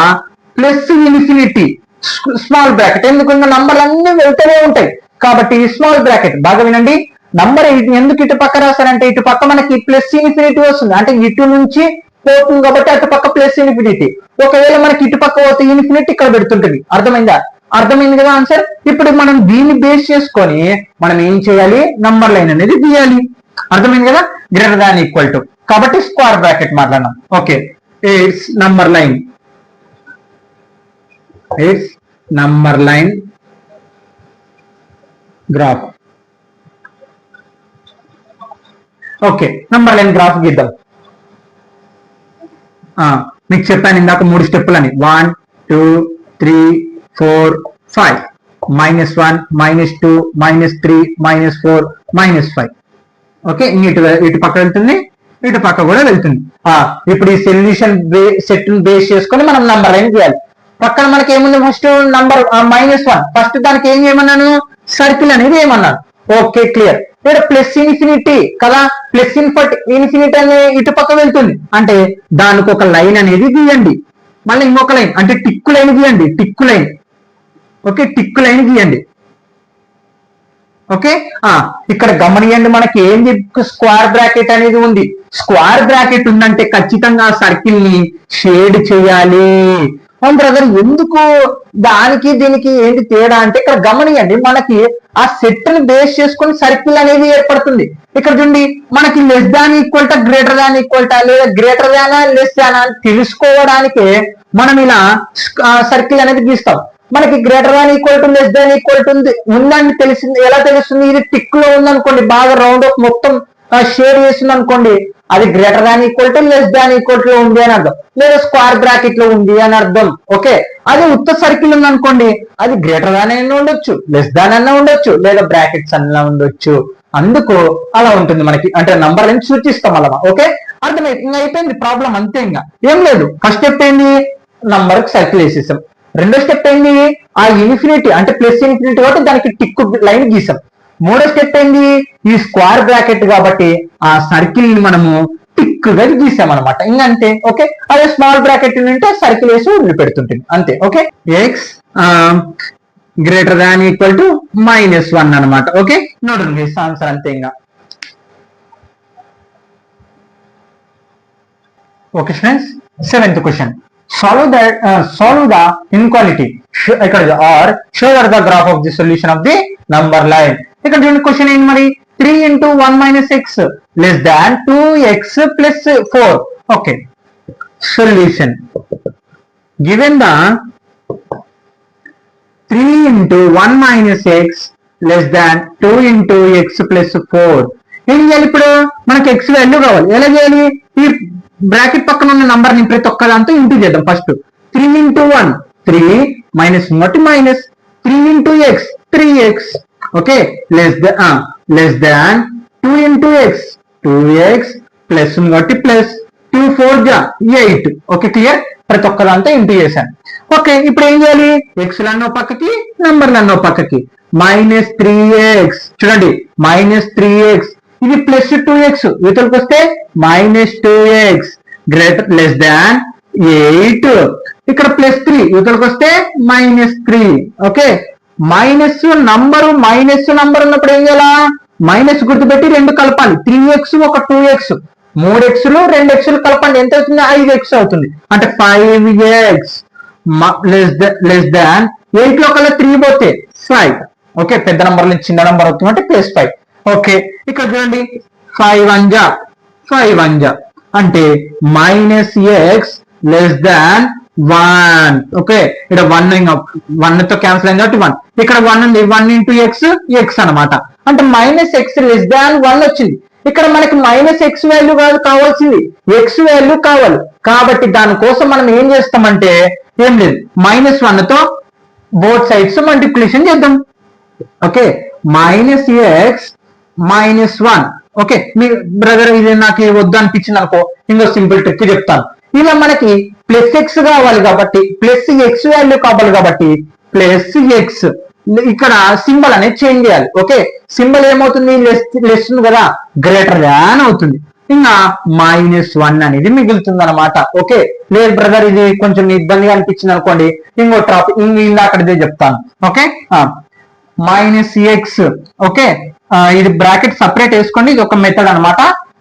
plus infinity small bracket. ఎందుకంటే నంబర్లు అన్ని వెళ్తూనే ఉంటాయి కాబట్టి స్మాల్ బ్రాకెట్. బాగా వినండి, నంబర్ ఎందుకు ఇటు పక్క రాస్తారంటే ఇటు పక్క మనకి ప్లస్ ఇన్ఫినిటీ వస్తుంది, అంటే ఇటు నుంచి పోతుంది కాబట్టి అటు పక్క ప్లస్ ఇన్ఫినిటీ. ఒకవేళ మనకి ఇటు పక్క పోతే ఇన్ఫినిటీ ఇక్కడ పెడుతుంటుంది. అర్థమైందా? అర్థమైంది కదా ఆన్సర్. ఇప్పుడు మనం దీన్ని బేస్ చేసుకొని మనం ఏం చేయాలి, నంబర్ లైన్ అనేది గీయాలి. అర్థమైంది కదా, గ్రేటర్ దాన్ ఈక్వల్ టు కాబట్టి స్క్వేర్ బ్రాకెట్ మాట్లాడడం. Okay, it's number line graph. Okay, number line graph గీద్దాం. మీకు చెప్పాను ఇందాక 3 స్టెప్పులని 1 2 3 4 5 -1 -2 -3 -4 -5. ఓకే, ఇటు పక్క వెళ్తుంది, ఇటు పక్క కూడా వెళ్తుంది. ఇప్పుడు ఈ సొల్యూషన్ సెట్ బేస్ చేసుకొని మనం నంబర్ లైన్ గీయాలి. పక్కన మనకి ఏముంది, ఫస్ట్ నంబర్ -1 ఫస్ట్ దానికి ఏం చేయమన్నాను, సర్కిల్ అనేది ఏమన్నాను. Okay clear. ఇక్కడ ప్లస్ ఇన్ఫినిటీ కదా, ప్లస్ ఇన్ఫినిటీ అనే ఇటు పక్క వెళ్తుంది అంటే దానికి ఒక లైన్ అనేది గీయండి. మళ్ళీ ఇంకొక లైన్ అంటే టిక్కు లైన్ గీయండి, టిక్కు లైన్. ఓకే, టిక్కు లైన్ గీయండి. ఓకే, ఇక్కడ గమనియండి మనకి ఏంది స్క్వేర్ బ్రాకెట్ అనేది ఉంది. స్క్వేర్ బ్రాకెట్ ఉందంటే ఖచ్చితంగా సర్కిల్ ని షేడ్ చేయాలి. బ్రదర్ ఎందుకు దానికి దీనికి ఏంటి తేడా అంటే ఇక్కడ గమనియండి మనకి ఆ సెట్ ని బేస్ చేసుకొని సర్కిల్ అనేది ఏర్పడుతుంది. ఇక్కడ చూడండి మనకి less than equal to greater than equal to లేదా గ్రేటర్ దానా లెస్ దానా అని తెలుసుకోవడానికే మనం ఇలా సర్కిల్ అనేది గీస్తాం. మనకి greater than equal to less than equal to ఉందని తెలిసింది. ఎలా తెలుస్తుంది? ఇది టిక్ లో ఉందనుకోండి, బాగా రౌండ్ ఆఫ్ మొత్తం షేర్ చేస్తుంది అనుకోండి, అది greater than equal to less than equal to ఉంది అని అర్థం, లేదా స్క్వేర్ బ్రాకెట్ లో ఉంది అని అర్థం. ఓకే, అది ఉత్త సర్కిల్ ఉంది అనుకోండి, అది గ్రేటర్ దాన్ అయినా ఉండొచ్చు, లెస్ దాన్ అన్నా ఉండొచ్చు, లేదా బ్రాకెట్స్ అన్నా ఉండొచ్చు. అందుకు అలా ఉంటుంది మనకి, అంటే నంబర్ అని సూచిస్తాం అలా. ఓకే, అర్థమైంది. ఇంకా అయిపోయింది ప్రాబ్లం, అంతే. ఇంకా ఏం లేదు. ఫస్ట్ స్టెప్ ఏంది, నంబర్ కి సర్కిల్ వేసేసాం. రెండో స్టెప్ ఏంది, ఆ ఇన్ఫినిటీ అంటే ప్లస్ ఇన్ఫినిటీ కాబట్టి దానికి టిక్ లైన్ గీసాం. మూడో స్టెప్ ఏంది, ఈ స్క్వేర్ బ్రాకెట్ కాబట్టి ఆ సర్కిల్ ని మనము టిక్ గా గీసాం అనమాట. ఇంకా అంతే. ఓకే, అదే స్మాల్ బ్రాకెట్ ఉంటే సర్కిల్ వేసి వదిలిపెడుతుంటుంది అంతే. Okay, X greater than equal to -1 అనమాట. ఓకే, నోడండి ఆన్సర్ అంతే. ఇంకా okay friends, 7th question. solve the inequality or show the graph of the solution of the number line. ఇక్కడ చూడండి క్వశ్చన్ ఏంటి మరి, 3 into 1 minus x less than 2x plus 4. okay, solution given the 3 into 1 minus x less than 2 into x plus 4. ఏం చేయాలి ఇప్పుడు, మనకి x value కావాలి. ఎలా చేయాలి, ఈ బ్రాకెట్ పక్కన ఉన్న నంబర్ ని ప్రతి ఒక్క దాంతో ఇంటూ చేద్దాం. First 3 into 1 3 minus 3 into x 3x. Okay, less than 2 into x 2x plus కాబట్టి ప్లస్ 2 4 జా 8. ఓకే క్లియర్, ప్రతి ఒక్క దాంతో ఇంటూ చేశాను. ఓకే, ఇప్పుడు ఏం చేయాలి, x లన్నో పక్కకి నంబర్లన్నో పక్కకి. -3x చూడండి, -3x ఇది ప్లస్ 2x ఇవతలకు వస్తే -2x గ్రేటర్ లెస్ దాన్ 8. ఇక్కడ +3 ఇవతలకు వస్తే -3. ఓకే, మైనస్ నంబర్ ఉన్నప్పుడు ఏం చేయాలా, మైనస్ గుర్తుపెట్టి 2 కలపాలి. 3x ఒక 2x 3x 2x కలపండి, ఎంత అవుతుంది, 5x అవుతుంది. అంటే 5x లెస్ దాన్ 8 లో కల్లా 3 పోతే 5. ఓకే, పెద్ద నంబర్ నుంచి చిన్న నంబర్ అవుతుంది అంటే +5. ఓకే, ఇక్కడ చూడండి 5 1 జా 5 1 జా అంటే -x<1. ఓకే, ఇక్కడ 1 తో క్యాన్సిల్ అయింది కాబట్టి 1. ఇక్కడ 1 ఉంది, 1 ఇంటూ x అనమాట. అంటే -x<1 వచ్చింది. ఇక్కడ మనకి -x వాల్యూ కాదు కావాల్సింది, x వాల్యూ కావాలి. కాబట్టి దానికోసం మనం ఏం చేస్తామంటే ఏం లేదు, -1 తో బోత్ సైడ్స్ మల్టిప్లికేషన్ చేద్దాం. Okay, -x-1. ఓకే, మీ బ్రదర్ ఇది నాకు వద్దు అనిపించింది అనుకో, ఇంకో సింపుల్ ట్రిక్ చెప్తాను. ఇలా మనకి +x కావాలి కాబట్టి, +x వాల్యూ కావాలి కాబట్టి +x, ఇక్కడ సింబల్ అనేది చేంజ్ చేయాలి. ఓకే, సింబల్ ఏమవుతుంది, లెస్ కదా, గ్రేటర్ దాన్ అవుతుంది. ఇంకా -1 అనేది మిగులుతుంది అనమాట. ఓకే, లేదు బ్రదర్ ఇది కొంచెం ఇబ్బందిగా అనిపించింది అనుకోండి, ఇంకో టాపిక్ ఇందాకటిదే చెప్తాను. Okay, -x. ఓకే, ఇది బ్రాకెట్ సపరేట్ వేసుకోండి, ఇది ఒక మెథడ్ అనమాట.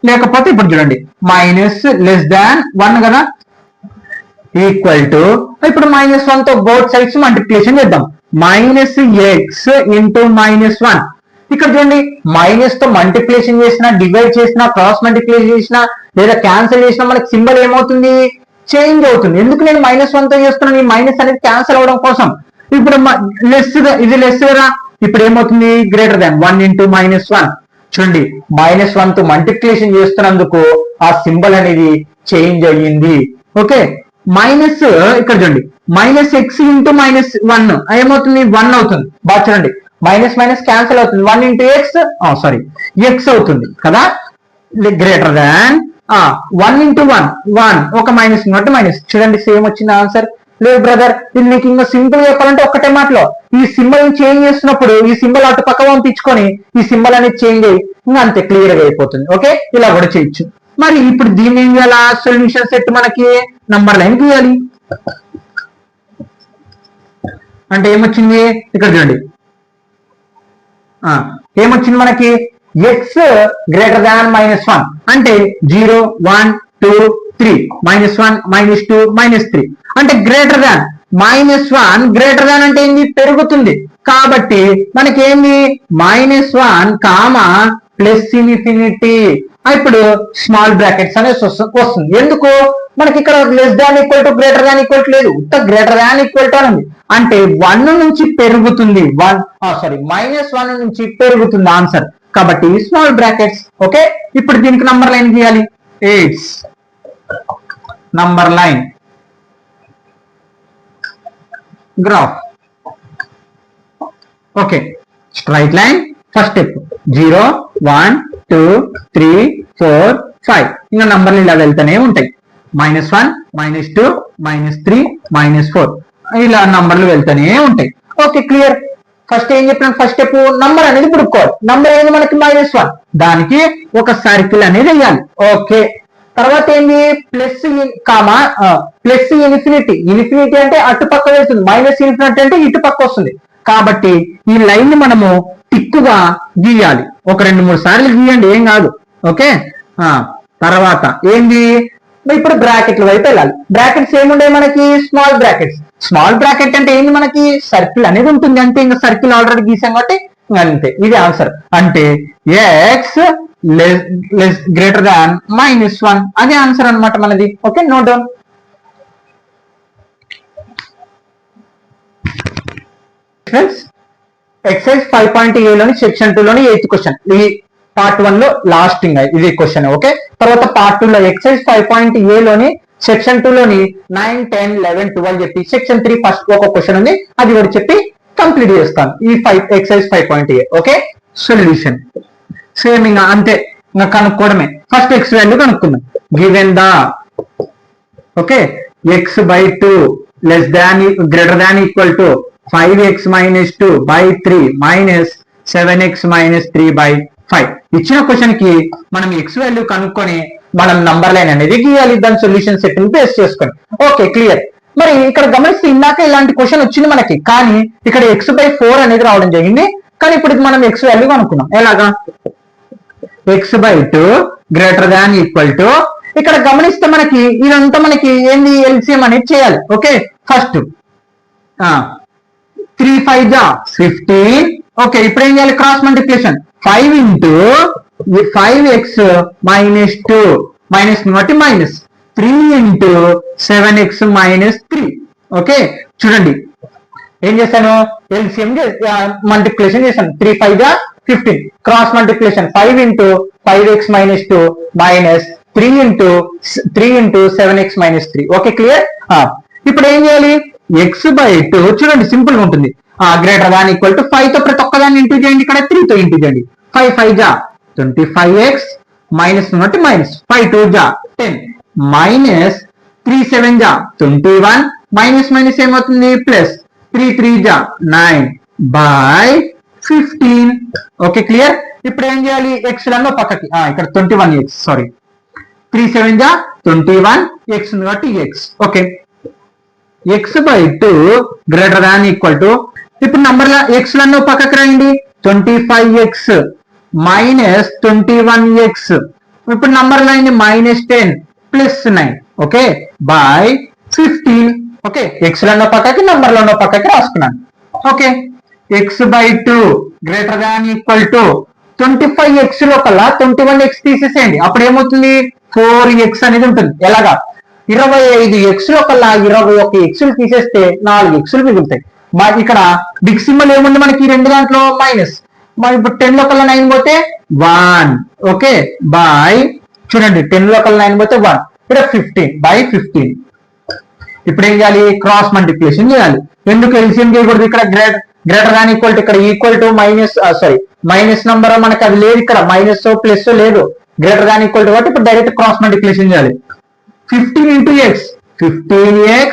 లేకపోతే ఇప్పుడు చూడండి, -<1 కదా, ఈక్వల్ టు, ఇప్పుడు -1 తో బోత్ సైడ్స్ మల్టిప్లికేషన్ చేద్దాం. -x into -1. ఇక్కడ చూడండి, మైనస్ తో మల్టిప్లికేషన్ చేసినా, డివైడ్ చేసినా, క్రాస్ మల్టిప్లికేషన్ చేసినా, లేదా క్యాన్సిల్ చేసినా మనకి సింబల్ ఏమవుతుంది, చేంజ్ అవుతుంది. ఎందుకు నేను -1 తో చేస్తున్నాను, ఈ మైనస్ అనేది క్యాన్సిల్ అవడం కోసం. ఇప్పుడు ఇది లెస్ కదా, ఇప్పుడు ఏమవుతుంది, గ్రేటర్ దాన్ 1 ఇంటూ -1. చూడండి, -1 తో మల్టిప్లికేషన్ చేస్తున్నందుకు ఆ సింబల్ అనేది చేంజ్ అయ్యింది. ఓకే, మైనస్ ఇక్కడ చూడండి, -x ఇంటూ -1 ఏమవుతుంది, 1 అవుతుంది. బాగా చూడండి, మైనస్ క్యాన్సిల్ అవుతుంది, 1 ఇంటూ x అవుతుంది కదా, గ్రేటర్ దాన్ 1 ఇంటూ 1 ఒక మైనస్ కాబట్టి మైనస్. చూడండి, సేమ్ వచ్చింది ఆన్సర్. లేదు బ్రదర్, ఇది మీకు ఇంకా సింపుల్ చెప్పాలంటే ఒక్కటే మాటలో ఈ సింబల్ చేంజ్ చేస్తున్నప్పుడు ఈ సింబల్ అటు పక్క పంపించుకొని ఈ సింబల్ అనేది చేంజ్ అయ్యి ఇంకా అంతే క్లియర్ గా అయిపోతుంది. ఓకే, ఇలా కూడా చేయొచ్చు. మరి ఇప్పుడు దీన్ని ఏం చేయాలా, సొల్యూషన్ సెట్ మనకి నంబర్ లైన్ గీయాలి. అంటే ఏమొచ్చింది, ఇక్కడ చూడండి, ఏమొచ్చింది మనకి, x గ్రేటర్ దాన్ -1 అంటే 0 1 2 3 -1 -2 -3 అంటే గ్రేటర్ దాన్. -1 గ్రేటర్ దాన్ అంటే ఏంది, పెరుగుతుంది. కాబట్టి మనకి ఏంది, -1 కామా +∞. ఇప్పుడు స్మాల్ బ్రాకెట్స్ అనేది వస్తుంది. ఎందుకు, మనకి ఇక్కడ < గ్రేటర్ దాన్ ఈక్వల్ టు లేదు, గ్రేటర్ దాన్ ఈక్వల్ టు అని, అంటే 1 నుంచి పెరుగుతుంది, -1 నుంచి పెరుగుతుంది ఆన్సర్. కాబట్టి స్మాల్ బ్రాకెట్స్. ఓకే, ఇప్పుడు దీనికి నంబర్ లైన్ గీయాలి. Eights number line graph. Okay, straight line first step 0 1 2 3 4 5 ఇంకా నంబర్లు ఇలా వెళ్తూనే ఉంటాయి. -1 -2 -3 -4 ఇలా నంబర్లు వెళ్తూనే ఉంటాయి. Okay, clear. ఫస్ట్ ఏం చెప్పినా, ఫస్ట్ స్టెప్ నంబర్ అనేది పుడుకోవాలి. నంబర్ ఏంది మనకి -1, దానికి ఒక సర్కిల్ అనేది వేయాలి. ఓకే, తర్వాత ఏంది, +∞. అంటే అటు పక్క వెళ్తుంది, -∞ అంటే ఇటు పక్క వస్తుంది. కాబట్టి ఈ లైన్ ని మనము టిక్కుగా గీయాలి. ఒక 2-3 సార్లు గీయండి, ఏం కాదు. ఓకే, తర్వాత ఏంది, ఇప్పుడు బ్రాకెట్ల వైపు వెళ్ళాలి. బ్రాకెట్స్ ఏముండే మనకి, స్మాల్ బ్రాకెట్స్. స్మాల్ బ్రాకెట్ అంటే ఏంది, మనకి సర్కిల్ అనేది ఉంటుంది అంతే. ఇంకా సర్కిల్ ఆల్రెడీ గీసాం కాబట్టి అంతే, ఇది ఆన్సర్. అంటే x గ్రేటర్ దాన్ -1 అదే ఆన్సర్ అనమాట మనది. Okay, note down. Friends, exercise 5.a లోని సెక్షన్ 2 లోని 8th క్వశ్చన్. ఈ పార్ట్ 1 లో లాస్ట్ ఇది క్వశ్చన్. ఓకే, తర్వాత పార్ట్ 2 లో ఎక్సర్సైజ్ 5.a లోని సెక్షన్ 2 లోని 9 10 11 12 చెప్పి సెక్షన్ 3 ఫస్ట్ ఒక క్వశ్చన్ ఉంది, అది కూడా చెప్పి కంప్లీట్ చేస్తాను ఈ exercise 5.a. Okay, solution same ఇంకా అంతే, ఇంకా కనుక్కోవడమే. ఫస్ట్ x వాల్యూ కనుక్కుందాం. Given the okay x/2 less than greater than equal to 5x - 2/3 -7x - 3/5 ఇచ్చిన క్వశ్చన్ కి మనం x వాల్యూ కనుక్కొని మనం నంబర్ లైన్ అనేది గీయాలి, దాని సొల్యూషన్ సెట్ ని బేస్ చేసుకొని. Okay, clear. మరి ఇక్కడ గమనిస్తే ఇందాక ఇలాంటి క్వశ్చన్ వచ్చింది మనకి, కానీ ఇక్కడ x/4 అనేది రావడం జరిగింది. కానీ ఇప్పుడు మనం x వాల్యూ కనుక్కున్నాం. ఎలాగా, x/2 greater than equal to, ఇక్కడ గమనిస్తే మనకి ఇదంతా మనకి ఏంది, ఎల్సిఎం అనేది చేయాలి. Okay, first 3 5 15. ఓకే, ఇప్పుడు ఏం చేయాలి, cross multiplication. 5 into 5x - 2 minus బట్టి minus 3 into 7x minus 3. Okay చూడండి ఏం చేశాను, ఎల్సిఎం మల్టిప్లికేషన్ చేశాను. 3 5 గా 15, cross multiplication 5 into 5x minus 2 minus 3 into 7x minus 3. Okay clear. ఇప్పుడు ఏం చేయాలి, ఎక్స్ బై 2 చూడండి సింపుల్ గా ఉంటుంది. గ్రేటర్ దాన్ ఈక్వల్ టు 5 తో ప్రతి ఒక్కదాన్ని ఇంటూ చేయండి, ఇక్కడ 3 తో ఇంటూ చేయండి. 5 5 జా 25x మైనస్ బట్టి మైనస్ 5 2 జా 10 మైనస్ 3 7 జా 21 మైనస్ మైనస్ ఏమవుతుంది ప్లస్ 3 3 జా 9 బై 15. Okay clear. ఇప్పుడు ఏం చేయాలి, ఎక్స్ లను పక్కకి, ఇక్కడ 21x సారీ 3 7 జా 21 ఎక్స్ బట్టి X. Okay X by 2 greater than equal to, ఇప్పుడు నంబర్ల ఎక్స్ లను పక్కకి రాయండి. 25x మైనస్ 21x, ఇప్పుడు నంబర్ అయింది minus 10 plus 9. Okay by 15. Okay X లను పక్కకి నంబర్లను పక్కకి రాసుకున్నాను. Okay X by 2 greater than equal to 25x లో కల్లా 21x తీసేసేయండి, అప్పుడు ఏమవుతుంది 4x అనేది ఉంటుంది. ఎలాగా 25x లో కల్లా 21x తీసేస్తే 4x మిగులుతాయి. ఇక్కడ బిగ్ సింబల్ ఏముంది మనకి రెండు దాంట్లో మైనస్, ఇప్పుడు 10 లో కల్లా 9 పోతే 1. ఓకే బై చూడండి 10 లో కల్లా 9 పోతే 1, ఇక్కడ 15 బై 15. ఇప్పుడు ఏం చేయాలి, క్రాస్ మల్టిప్లికేషన్ చేయాలి. ఎందుకు ఎల్సిఎం చేయకూడదు, ఇక్కడ గ్రేటర్ దాన్ ఈక్వల్ టు, ఇక్కడ equal to minus minus number మనకి అది లేదు, ఇక్కడ మైనస్ ప్లస్ లేదు, గ్రేటర్ దాన్ ఈక్వల్ టు కాబట్టి ఇప్పుడు డైరెక్ట్ క్రాస్ మల్టిప్లికేషన్ చేయాలి. 15 into X 15x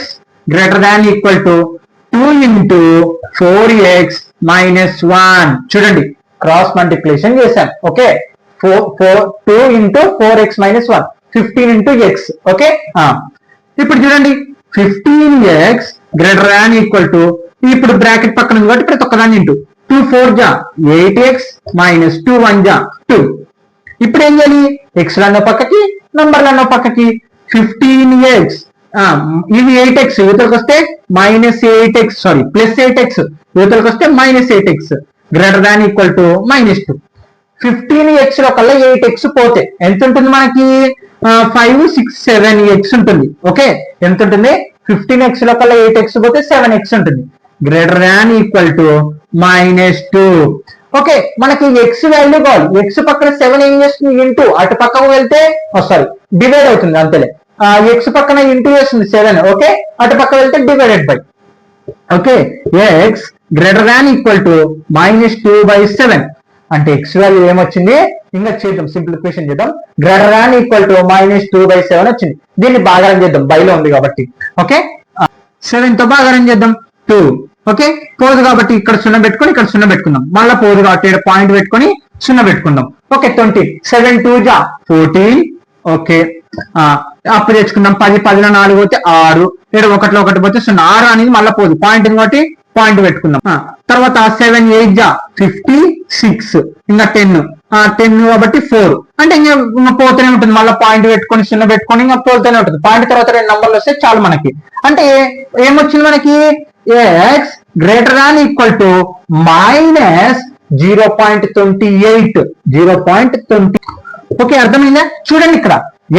greater than equal to 2 into 4x minus 1. చూడండి క్రాస్ మల్టిప్లికేషన్ చేశాను. Okay 2 into 4x minus 1 15 into X. Okay ఇప్పుడు చూడండి 15x greater than equal to, ఇప్పుడు bracket పక్కన ఉంది కాబట్టి ప్రతి ఒక్కదాన్ని ఇంటూ 2 4 జా 8x మైనస్ 2 1 జా 2. ఇప్పుడు ఏం చేయాలి, ఎక్స్ లను పక్కకి నంబర్లను పక్కకి. 15x ఇది 8x యువతలకు వస్తే minus 8x sorry plus 8x యువతలకు వస్తే minus 8x greater than equal to minus 2. 15x లో కల్లా 8x పోతే ఎంత ఉంటుంది మనకి 5 6 7x ఉంటుంది. ఓకే ఎంత ఉంటుంది, 15x లో కల్లా 8x పోతే 7x ఉంటుంది, greater than equal to minus 2. Okay మనకి ఎక్స్ వాల్యూ కావాలి, ఎక్స్ పక్కన 7 ఏం చేస్తుంది ఇంటూ, అటు పక్కకు వెళ్తే సారీ డివైడ్ అవుతుంది అంతేలే, ఎక్స్ పక్కన ఇంటూ చేస్తుంది 7. ఓకే అటు పక్క వెళ్తే divided by. Okay X greater than equal to minus 2/7 అంటే ఎక్స్ వాల్యూ ఏమొచ్చింది, ఇంకా చేద్దాం సింప్లిఫికేషన్ చేద్దాం. Greater than equal to minus 2/7 వచ్చింది. దీన్ని భాగారం చేద్దాం, బైలో ఉంది కాబట్టి. ఓకే 7 తో భాగారం చేద్దాం 2. ఓకే పోదు కాబట్టి ఇక్కడ 0 పెట్టుకొని ఇక్కడ 0 పెట్టుకుందాం, మళ్ళీ పోదు కాబట్టి ఇక్కడ పాయింట్ పెట్టుకొని 0 పెట్టుకుందాం. ఓకే 20 7 2 జా 14. ఓకే అప్పు తెచ్చుకుందాం 10 10 లో 4 పోతే 6, 7 1 లో 1 పోతే 0, 6 అనేది మళ్ళీ పోదు పాయింట్ కాబట్టి పాయింట్ పెట్టుకుందాం. తర్వాత 7 8 జా 56 ఇంకా 10 కాబట్టి 4 అంటే ఇంకా పోతూనే ఉంటుంది, మళ్ళీ పాయింట్ పెట్టుకొని 0 పెట్టుకొని ఇంకా పోతూనే ఉంటుంది. పాయింట్ తర్వాత 2 నంబర్లు వస్తే చాలు మనకి. అంటే ఏమొచ్చింది మనకి x greater than equal to minus 0.28 0.20. Okay అర్థమైందా, చూడండి ఇక్కడ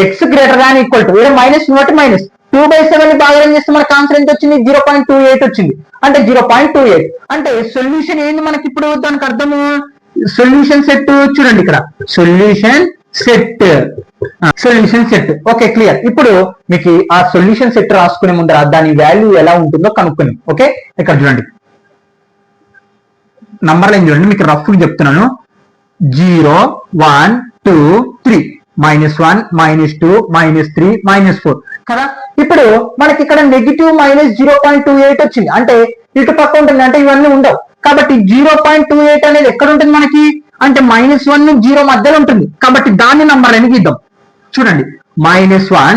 x greater than equal to minus minus 2/7 ని భాగం చేస్తే మనకు ఆన్సర్ ఎంత వచ్చింది 0.28 వచ్చింది. అంటే 0.28 అంటే సొల్యూషన్ ఏంది మనకి ఇప్పుడు దానికి అర్థము, సొల్యూషన్ సెట్. చూడండి ఇక్కడ సొల్యూషన్ సెట్. Okay clear. ఇప్పుడు మీకు ఆ సొల్యూషన్ సెట్ రాసుకునే ముందర దాని వాల్యూ ఎలా ఉంటుందో కనుక్కొని. ఓకే ఇక్కడ చూడండి నంబర్లు ఏం చూడండి, మీకు రఫ్ చెప్తున్నాను. 0 1 2 3 -1 -2 -3 -4 కదా. ఇప్పుడు మనకి ఇక్కడ నెగిటివ్ మైనస్ 0.28 వచ్చింది, అంటే ఇటు పక్క ఉంటుంది, అంటే ఇవన్నీ ఉండవు. కాబట్టి 0.28 అనేది ఎక్కడ ఉంటుంది మనకి అంటే -1 0 మధ్యలో ఉంటుంది. కాబట్టి దాన్ని నంబర్ అని గీద్దాం. చూడండి -1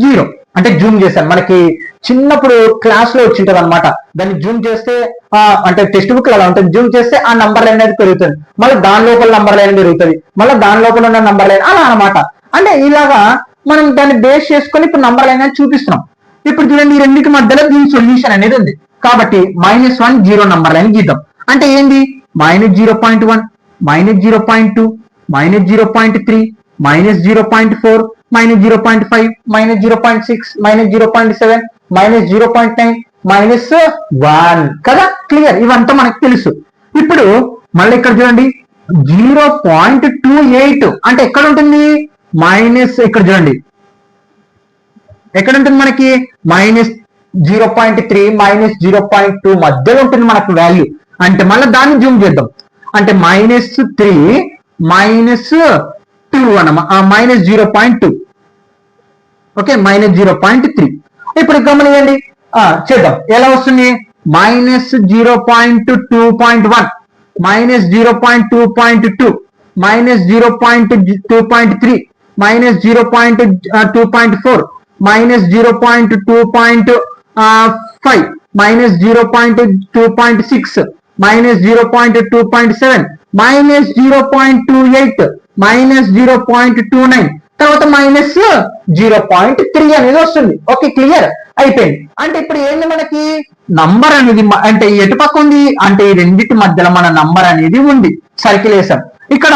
0 అంటే జూమ్ చేశాను, మనకి చిన్నప్పుడు క్లాస్ లో వచ్చింటది అనమాట. దాన్ని జూమ్ చేస్తే అంటే టెక్స్ట్ బుక్ అలా ఉంటుంది, జూమ్ చేస్తే ఆ నంబర్ లైన్ అనేది పెరుగుతుంది, మళ్ళీ దాని లోపల నంబర్ లైన్ పెరుగుతుంది, మళ్ళీ దాని లోపల ఉన్న నంబర్ లైన్ అలా అనమాట. అంటే ఇలాగా మనం దాన్ని బేస్ చేసుకొని ఇప్పుడు నంబర్ లైన్ అనేది చూపిస్తున్నాం. ఇప్పుడు చూడండి ఈ రెండింటి మధ్యలో దీని సొల్యూషన్ అనేది ఉంది. కాబట్టి -1 0 నంబర్ లైన్ గీద్దాం. అంటే ఏంది -0.1 -0.2 -0.3 -0.4 -0.5, -0.6, -0.7, -0.9, -1 కదా. క్లియర్, ఇవంతా మనకు తెలుసు. ఇప్పుడు మళ్ళీ ఇక్కడ చూడండి 0.28 అంటే ఎక్కడ ఉంటుంది మైనస్, ఇక్కడ చూడండి ఎక్కడ ఉంటుంది మనకి -0.3, -0.2 మధ్యలో ఉంటుంది మనకు వాల్యూ. అంటే మళ్ళీ దాన్ని జూమ్ చేద్దాం. అంటే -3 -2 అన్నమా -0.2. ఓకే, -0.3. ఇప్పుడు గమనించండి, చేద్దాం. ఎలా వస్తుంది -0.2.1, -0.2.2, -0.2.3, -0.2.4, -0.2.5, -0.2.6, -0.2.7, -0.28, -0.29, తర్వాత -0.3 అనేది వస్తుంది. ఓకే, క్లియర్ అయిపోయింది. అంటే ఇప్పుడు ఏంది మనకి నంబర్ అనేది, అంటే ఎటు పక్క ఉంది అంటే ఈ రెండింటి మధ్యలో మన నంబర్ అనేది ఉంది, సర్కిల్ వేసాం. ఇక్కడ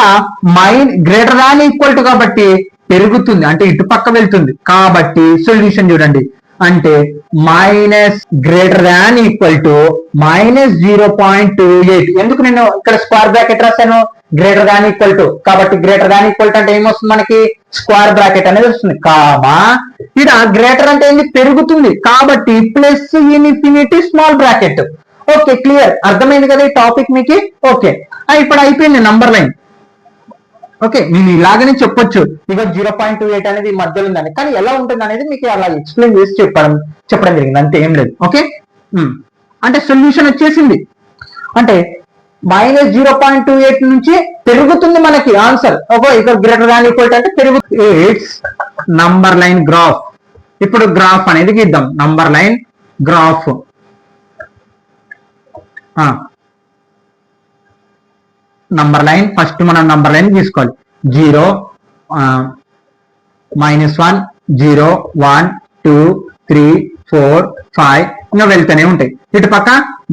గ్రేటర్ దాన్ ఈక్వల్ టు కాబట్టి పెరుగుతుంది, అంటే ఇటు పక్క వెళ్తుంది కాబట్టి సొల్యూషన్ చూడండి. అంటే గ్రేటర్ దాన్ ఈక్వల్ టు -0.28. ఎందుకు నేను ఇక్కడ స్క్వేర్ బ్రాకెట్ రాశాను? గ్రేటర్ దాన్ ఈక్వల్ టు కాబట్టి గ్రేటర్ దాన్ ఈక్వల్ టు అంటే ఏమొస్తుంది మనకి స్క్వేర్ బ్రాకెట్ అనేది వస్తుంది. కామా ఇక్కడ గ్రేటర్ అంటే ఏంటి పెరుగుతుంది కాబట్టి plus infinity small bracket. Okay, clear, అర్థమైంది కదా ఈ టాపిక్ మీకు? ఓకే, ఇప్పుడు అయిపోయింది నంబర్ లైన్. ఓకే, నేను ఇలాగనే చెప్పొచ్చు ఇక 0.28 అనేది మధ్యలో ఉందని, కానీ ఎలా ఉంటుంది అనేది మీకు అలా ఎక్స్ప్లెయిన్ చేసి చెప్పడం జరిగింది, అంతే, ఏం లేదు. ఓకే, అంటే సొల్యూషన్ వచ్చేసింది. అంటే -0.28 నుంచి పెరుగుతుంది మనకి ఆన్సర్. ఓకే, ఇక్కడ గ్రేటర్ దాన్ ఈక్వల్ అంటే పెరుగుతుంది. It's number line graph. ఇప్పుడు గ్రాఫ్ అనేది గీద్దాం. Number line graph. Number line first మనం నంబర్ లైన్ తీసుకోవాలి. 0, -1, 0, 1, 2, 3, 4, 5 ఇంకా వెళ్తూనే ఉంటాయి. ఇటు పక్క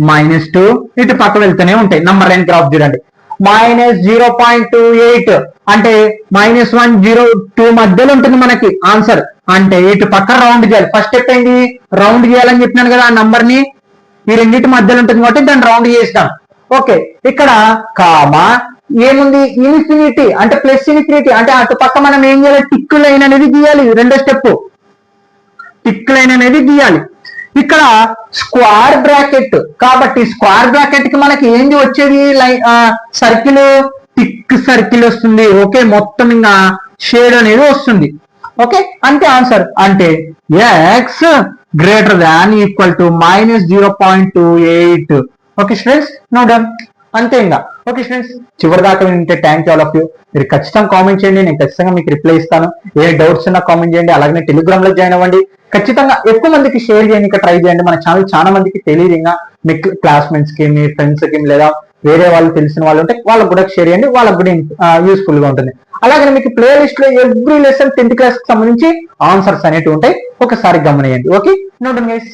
-2, ఇటు పక్క వెళ్తూనే ఉంటాయి. నంబర్ లైన్ గ్రాఫ్ చూడండి. -0.28 అంటే -1, 0, 2 మధ్యలో ఉంటుంది మనకి ఆన్సర్. అంటే ఇటు పక్క రౌండ్ చేయాలి. ఫస్ట్ స్టెప్ ఏంటి? రౌండ్ చేయాలని చెప్పినాను కదా, ఆ నంబర్ ని ఈ రెండింటి మధ్యలో ఉంటుంది కాబట్టి దాన్ని రౌండ్ చేసినాం. ఓకే, ఇక్కడ కామా ఏముంది ఇన్ఫినిటీ అంటే ప్లస్ ఇన్ఫినిటీ అంటే అటు పక్క మనం ఏం చేయాలి? టిక్ లైన్ అనేది గీయాలి. రెండో స్టెప్ టిక్ లైన్ అనేది గీయాలి. ఇక్కడ స్క్వేర్ బ్రాకెట్ కాబట్టి స్క్వేర్ బ్రాకెట్ కి మనకి ఏంది వచ్చేది? సర్కిల్, టిక్ సర్కిల్ వస్తుంది. ఓకే, మొత్తం ఇంకా షేడ్ అనేది వస్తుంది. ఓకే, అంటే ఆన్సర్ అంటే x greater than equal to -0.28. Okay students, no done, అంతే ఇంకా. ఓకే స్టూడెంట్స్, చివరి దాకా వింటే thank you all of you. మీరు ఖచ్చితంగా కామెంట్ చేయండి, నేను ఖచ్చితంగా మీకు రిప్లై ఇస్తాను. ఏ డౌట్స్ ఉన్నా కామెంట్ చేయండి. అలాగే టెలిగ్రామ్ లో జాయిన్ అవ్వండి. ఖచ్చితంగా ఎక్కువ మందికి షేర్ చేయండి, ఇంకా ట్రై చేయండి. మన ఛానల్ చాలా మందికి తెలియదు, ఇంకా మీ క్లాస్మేట్స్ కి, మీ ఫ్రెండ్స్ కి, లేదా వేరే వాళ్ళు తెలిసిన వాళ్ళు ఉంటే వాళ్ళకి కూడా షేర్ చేయండి, వాళ్ళకి కూడా యూస్ఫుల్ గా ఉంటుంది. అలాగే మీకు ప్లే లిస్ట్ లో ఎవ్రీ లెసన్ 10th క్లాస్ కి సంబంధించి ఆన్సర్స్ అనేవి ఉంటాయి, ఒకసారి గమనియండి. Okay, no done guys.